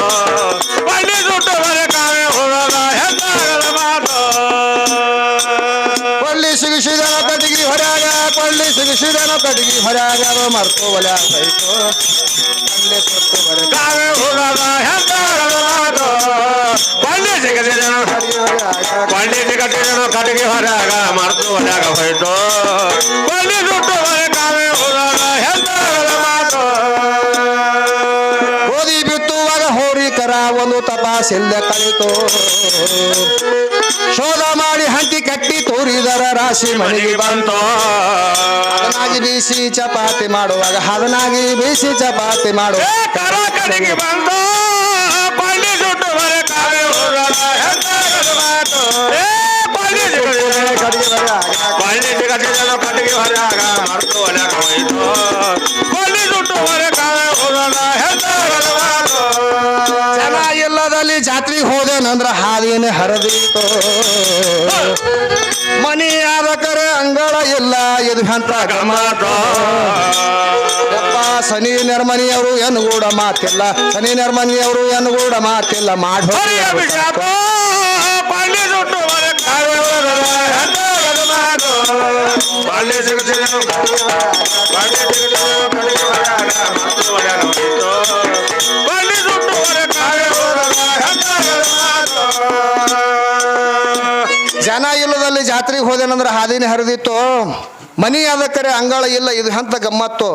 ಕೊಂಡಿ ಸುಟ್ಟು ಬರೆ ಕಾವೇ ಹೋಗಾಗ ಕೊಳ್ಳಿ ಸಿಗಿಸಿದನ ಕಟ್ಟಿಗೆ ಹೊರಗ, ಕೊಳ್ಳಿ ಸಿಗಿಸಿದನ ಕಟ್ಟಿಗೆ ಹೊರಗ, ಮರ್ತು ಒಲ್ಯಾಗ ಹೋಯ್ತು ಒಳ್ಳೆ ಸೊಟ್ಟು ಬರೆ ಕಾವೇ ಹೋಗಾಗ ಕೊಂಡಿ ಸಿಗದೇನೋ ಕಟ್ಟಿಗೆ ಹೊರಗ ಮರೆತು ಒಳಗ ಹೋಯ್ತು ಕೊಂಡಿ ಸುಟ್ಟು ಬರೆ ಕಾವೇ ಹೋಗಾಗ ಗೋಧಿ ಬಿತ್ತುವಾಗ ಹೋರಿ ಕರ ಒಂದು ತಪಾಸಿಲ್ಲ ಕಳಿತು, ಶೋಧ ಮಾಡಿ ಹಂತಿ ಕಟ್ಟಿ ತೋರಿದರ ರಾಶಿ ಮನೆಗೆ ಬಂತು, ಹದನಾಗಿ ಬೀಸಿ ಚಪಾತಿ ಮಾಡುವಾಗ ಹದನಾಗಿ ಬೀಸಿ ಚಪಾತಿ ಮಾಡುವ ಕಡೆಗೆ ಬಂತು ಕೊಂಡಿ ಸುಟ್ಟು ಬರೆ ಕಾವೇ ಹೋಗಾಗ ಕಟ್ಟಿಗೆ ಹೊರಗ ಮರೆತು ಒಳಗ ಹೋಯ್ತು ಕೊಂಡಿ ಸುಟ್ಟು ಬರೆ ಕಾವೇ ಹೋಗಾಗ ಜನ ಇಲ್ಲದಲ್ಲಿ ಜಾತ್ರೆಗೆ ಹೋದೇನಂದ್ರ ಹಾದಿನ ಹರಿದೀತು, ಮನಿ ಆದ ಕರೆ ಅಂಗಳ ಇಲ್ಲ ಇದು ಅಂತ ಮಾತು ಯಪ್ಪ ಸನಿ ನೆರ್ಮನಿಯವರು ಎನ್ಗೂಡ ಮಾತಿಲ್ಲ, ಸನಿ ನೆರ್ಮನಿಯವರು ಎನ್ಗೂಡ ಮಾತಿಲ್ಲ ಮಾಡಿ ಕೊಂಡಿ ಸುಟ್ಟು ಬರೆ ಕಾವೇ ಜನ ಇಲ್ಲದಲ್ಲಿ ಜಾತ್ರೆಗೆ ಹೋದೇನಂದ್ರ ಹಾದಿನ ಹರಿದಿತ್ತು, ಮನಿ ಅದಕ್ಕರೆ ಅಂಗಳ ಇಲ್ಲ ಇದು ಅಂತ ಗಮ್ಮತ್ತು,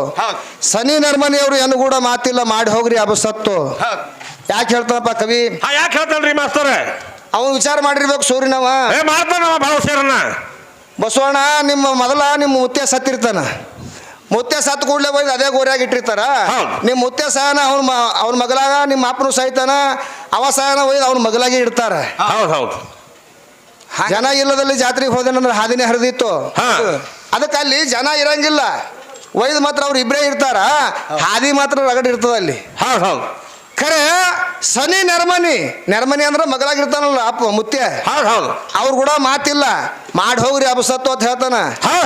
ಸನಿ ನರ್ಮನಿಯವರು ಎನ್ಗೂಡ ಮಾತಿಲ್ಲ ಮಾಡಿ ಹೋಗ್ರಿ ಅಬಸತ್ತು. ಯಾಕೆ ಹೇಳ್ತಾನಪ್ಪ ಕವಿ? ಯಾಕೆ ಹೇಳ್ತಾನ್ರಿ ಮಾಸ್ತರ? ಅವನು ವಿಚಾರ ಮಾಡಿರ್ಬೇಕು ಸೂರ್ಯನವ ಮಾಡ್ತಾನವ ಭಾವಸೇರನ್ನ. ಬಸವಣ್ಣ ನಿಮ್ಮ ಮೊದಲ ನಿಮ್ಮ ಮುತ್ಯ ಸತ್ತಿರ್ತಾನ, ಮುತ್ಯ ಸತ್ತು ಕೂಡಲೇ ಹೋಗಿ ಅದೇ ಗೋರ್ಯಾಗ ಇಟ್ಟಿರ್ತಾರ. ನಿಮ್ಮ ಮುತ್ಯ ಸಾಯನ ಅವ್ನ ಮಗಲಾಗ ನಿಮ್ಮ ಅಪ್ಪನು ಸಾಯ್ತಾನ, ಅವ ಸಾಯನ ಒಯ್ದು ಅವ್ನ ಮಗಲಾಗೆ ಇಡ್ತಾರ. ಹೌದು. ಜನ ಇಲ್ಲದಲ್ಲಿ ಜಾತ್ರೆಗೆ ಹೋದೇನಂದ್ರೆ ಹಾದಿನೇ ಹರಿದಿತ್ತು, ಅದಕ್ಕೆ ಅಲ್ಲಿ ಜನ ಇರಂಗಿಲ್ಲ, ಒಯ್ದು ಮಾತ್ರ ಅವ್ರು ಇಬ್ಬರೇ ಇರ್ತಾರ, ಹಾದಿ ಮಾತ್ರ ರಗಡ್ ಇರ್ತದ ಅಲ್ಲಿ. ಹೌದು ಖರೆ ಸನಿ ನೆರ್ಮನಿ ಅಂದ್ರೆ ಮಗಳಾಗಿರ್ತಾನಲ್ಲ ಅಪ್ಪ ಮುತ್ಯ, ಅವ್ರು ಕೂಡ ಮಾತಿಲ್ಲ ಮಾಡಿ ಹೋಗ್ರಿ ಅಬಸತ್ತು ಅಂತ ಹೇಳ್ತಾನ.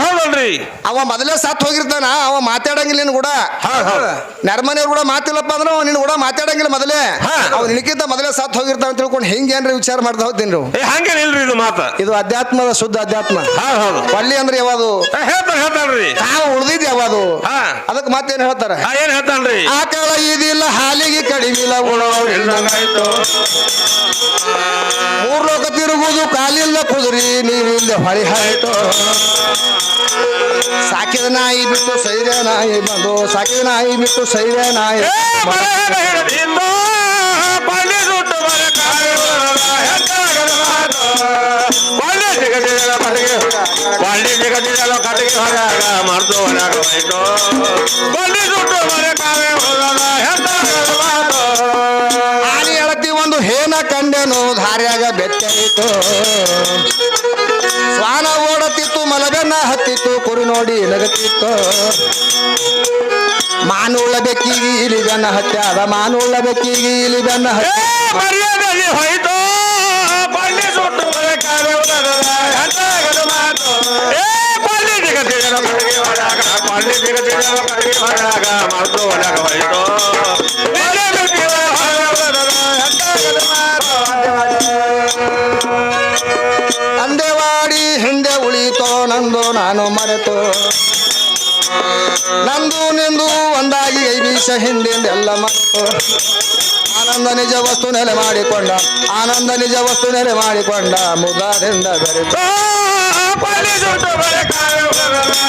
ಹೌದಲ್ರಿ, ಅವ ಮೊದಲೇ ಸತ್ ಹೋಗಿರ್ತಾನ, ಅವ ಮಾತಾಡಂಗಿಲ್ಲ ನಿನ್ ಕೂಡ. ನೆರ್ಮನಿಯವ್ರು ಕೂಡ ಮಾತಿಲ್ಲಪ್ಪ ಅಂದ್ರೆ ನಿನ್ ಕೂಡ ಮಾತಾಡಂಗಿಲ್ಲ ಮೊದಲೇ, ಅವ್ನು ನಿನಕ್ಕಿಂತ ಮೊದಲೇ ಸತ್ ಹೋಗಿರ್ತಾನ ಅಂತ ತಿಳ್ಕೊಂಡು ಹಿಂಗೇನ್ರಿ ವಿಚಾರ ಮಾಡ್ತಾ ಹೋಗ್ತೀನಿ. ಹಂಗೇನಿಲ್ರಿ ಇದು ಮಾತ, ಇದು ಅಧ್ಯಾತ್ಮದ ಶುದ್ಧ ಅಧ್ಯಾತ್ಮ. ಪಳ್ಳಿ ಅಂದ್ರೆ ಯಾವುದು ಹೇಳ್ತಾನ್ರಿ, ತಾವು ಉಳ್ದಿದ್ ಯಾವುದು, ಅದಕ್ಕೆ ಮತ್ತೇನ್ ಹೇಳ್ತಾರ? ಏನ್ ಹೇಳ್ತಾನ್ರಿ? ಆ ಕಾಲ ಇದಿಲ್ಲ ಹಾಲಿಗೆ ಕಡಿಮಿಲ್ಲ ಉಣೋರಿಲ್ದಂಗಾಯ್ತು, ಮೂರ್ ಲೋಕ ತಿರುಗುವುದು ಕಾಲಿಲ್ಲ ಕುದುರಿ ನೀರಿಲ್ಲ ಹೊಳಿ ಹಾಯ್ತು, ಸಾಕಿದ ನಾಯಿ ಬಿಟ್ಟು ಸೈರ ನಾಯಿ ಬಂದು, ಸಾಕಿದ ನಾಯಿ ಬಿಟ್ಟು ಸೈರ ನಾಯಿ ಪಳ್ಳಿ ಹೋಯ್ತು ಕೊಂಡಿ ಸುಟ್ಟು ಮರೆ ಕಾವೆ ಹೋದ ಹೆಂತಾಗದು ಮಾತು ಆನಿ ಎಳತಿ ಒಂದು ಹೇನ ಕಂಡೆನು ಧಾರ್ಯಾಗ ಬೆಟ್ಟಾಯಿತು ಸ್ವಾನ ಓಡತಿತ್ತು ಮಲಗನ್ನ ಹತ್ತಿತ್ತು ಕುರಿ ನೋಡಿ ನಗತಿತ್ತು ಮಾನುಳ್ಳ ಬೆಕ್ಕಿಗೆ ಇಲಿ ಬೆನ್ನ ಹತ್ಯಾದ ಮಾನುಳ್ಳ ಬೆಕ್ಕಿಗೆ ಇಲಿ ಬೆನ್ನ ಮರ್ಯಾದಲ್ಲಿ ಹೋಯ್ತು ಕೊಂಡಿ ಸುಟ್ಟು ಮರೆ ಕಾವೆ ಹೋದ ಹೆಂತಾಗದು ಮಾತು ಕೊಂಡಿ ಸಿಗತ್ತಿದನು ಕಡೆಗೆ ಹೊರಗ ಕೊಂಡಿ ಸಿಗತ್ತಿದನು ಕಡೆಗೆ ಹೊರಗ ಮಾತು ಒಳಗ ಹೋಯ್ತು ಅಂದೇವಾಡಿ ಹಿಂದೆ ಉಳಿತೋ ನಂದು ನಾನು ಮರೆತು ನಂದು ನಿಂದು ಒಂದಾಗಿ ಐಬೀಸ ಹಿಂದಿಂದೆಲ್ಲ ಮರೆತು ಆನಂದ ನಿಜ ವಸ್ತು ನೆಲೆ ಮಾಡಿಕೊಂಡ ಆನಂದ ನಿಜ ವಸ್ತು ನೆಲೆ ಮಾಡಿಕೊಂಡ ಮುದಾದಿಂದ ಬೆರೆತು ಕೊಂಡಿ ಸುಟ್ಟು ಮರೆ ಕಾವೆ ಹೋದ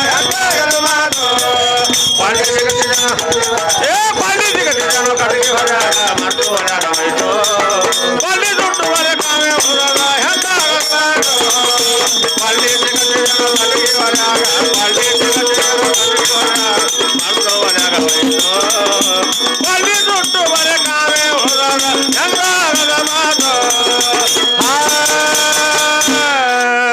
ಹೆಂತಾಗದು ಮಾತು ಕೊಂಡಿ ಸಿಗತ್ತಿದನು ಕಡೆಗೆ ಹೊರಗ ಮಾತು ಒಳಗ ಹೋಯ್ತು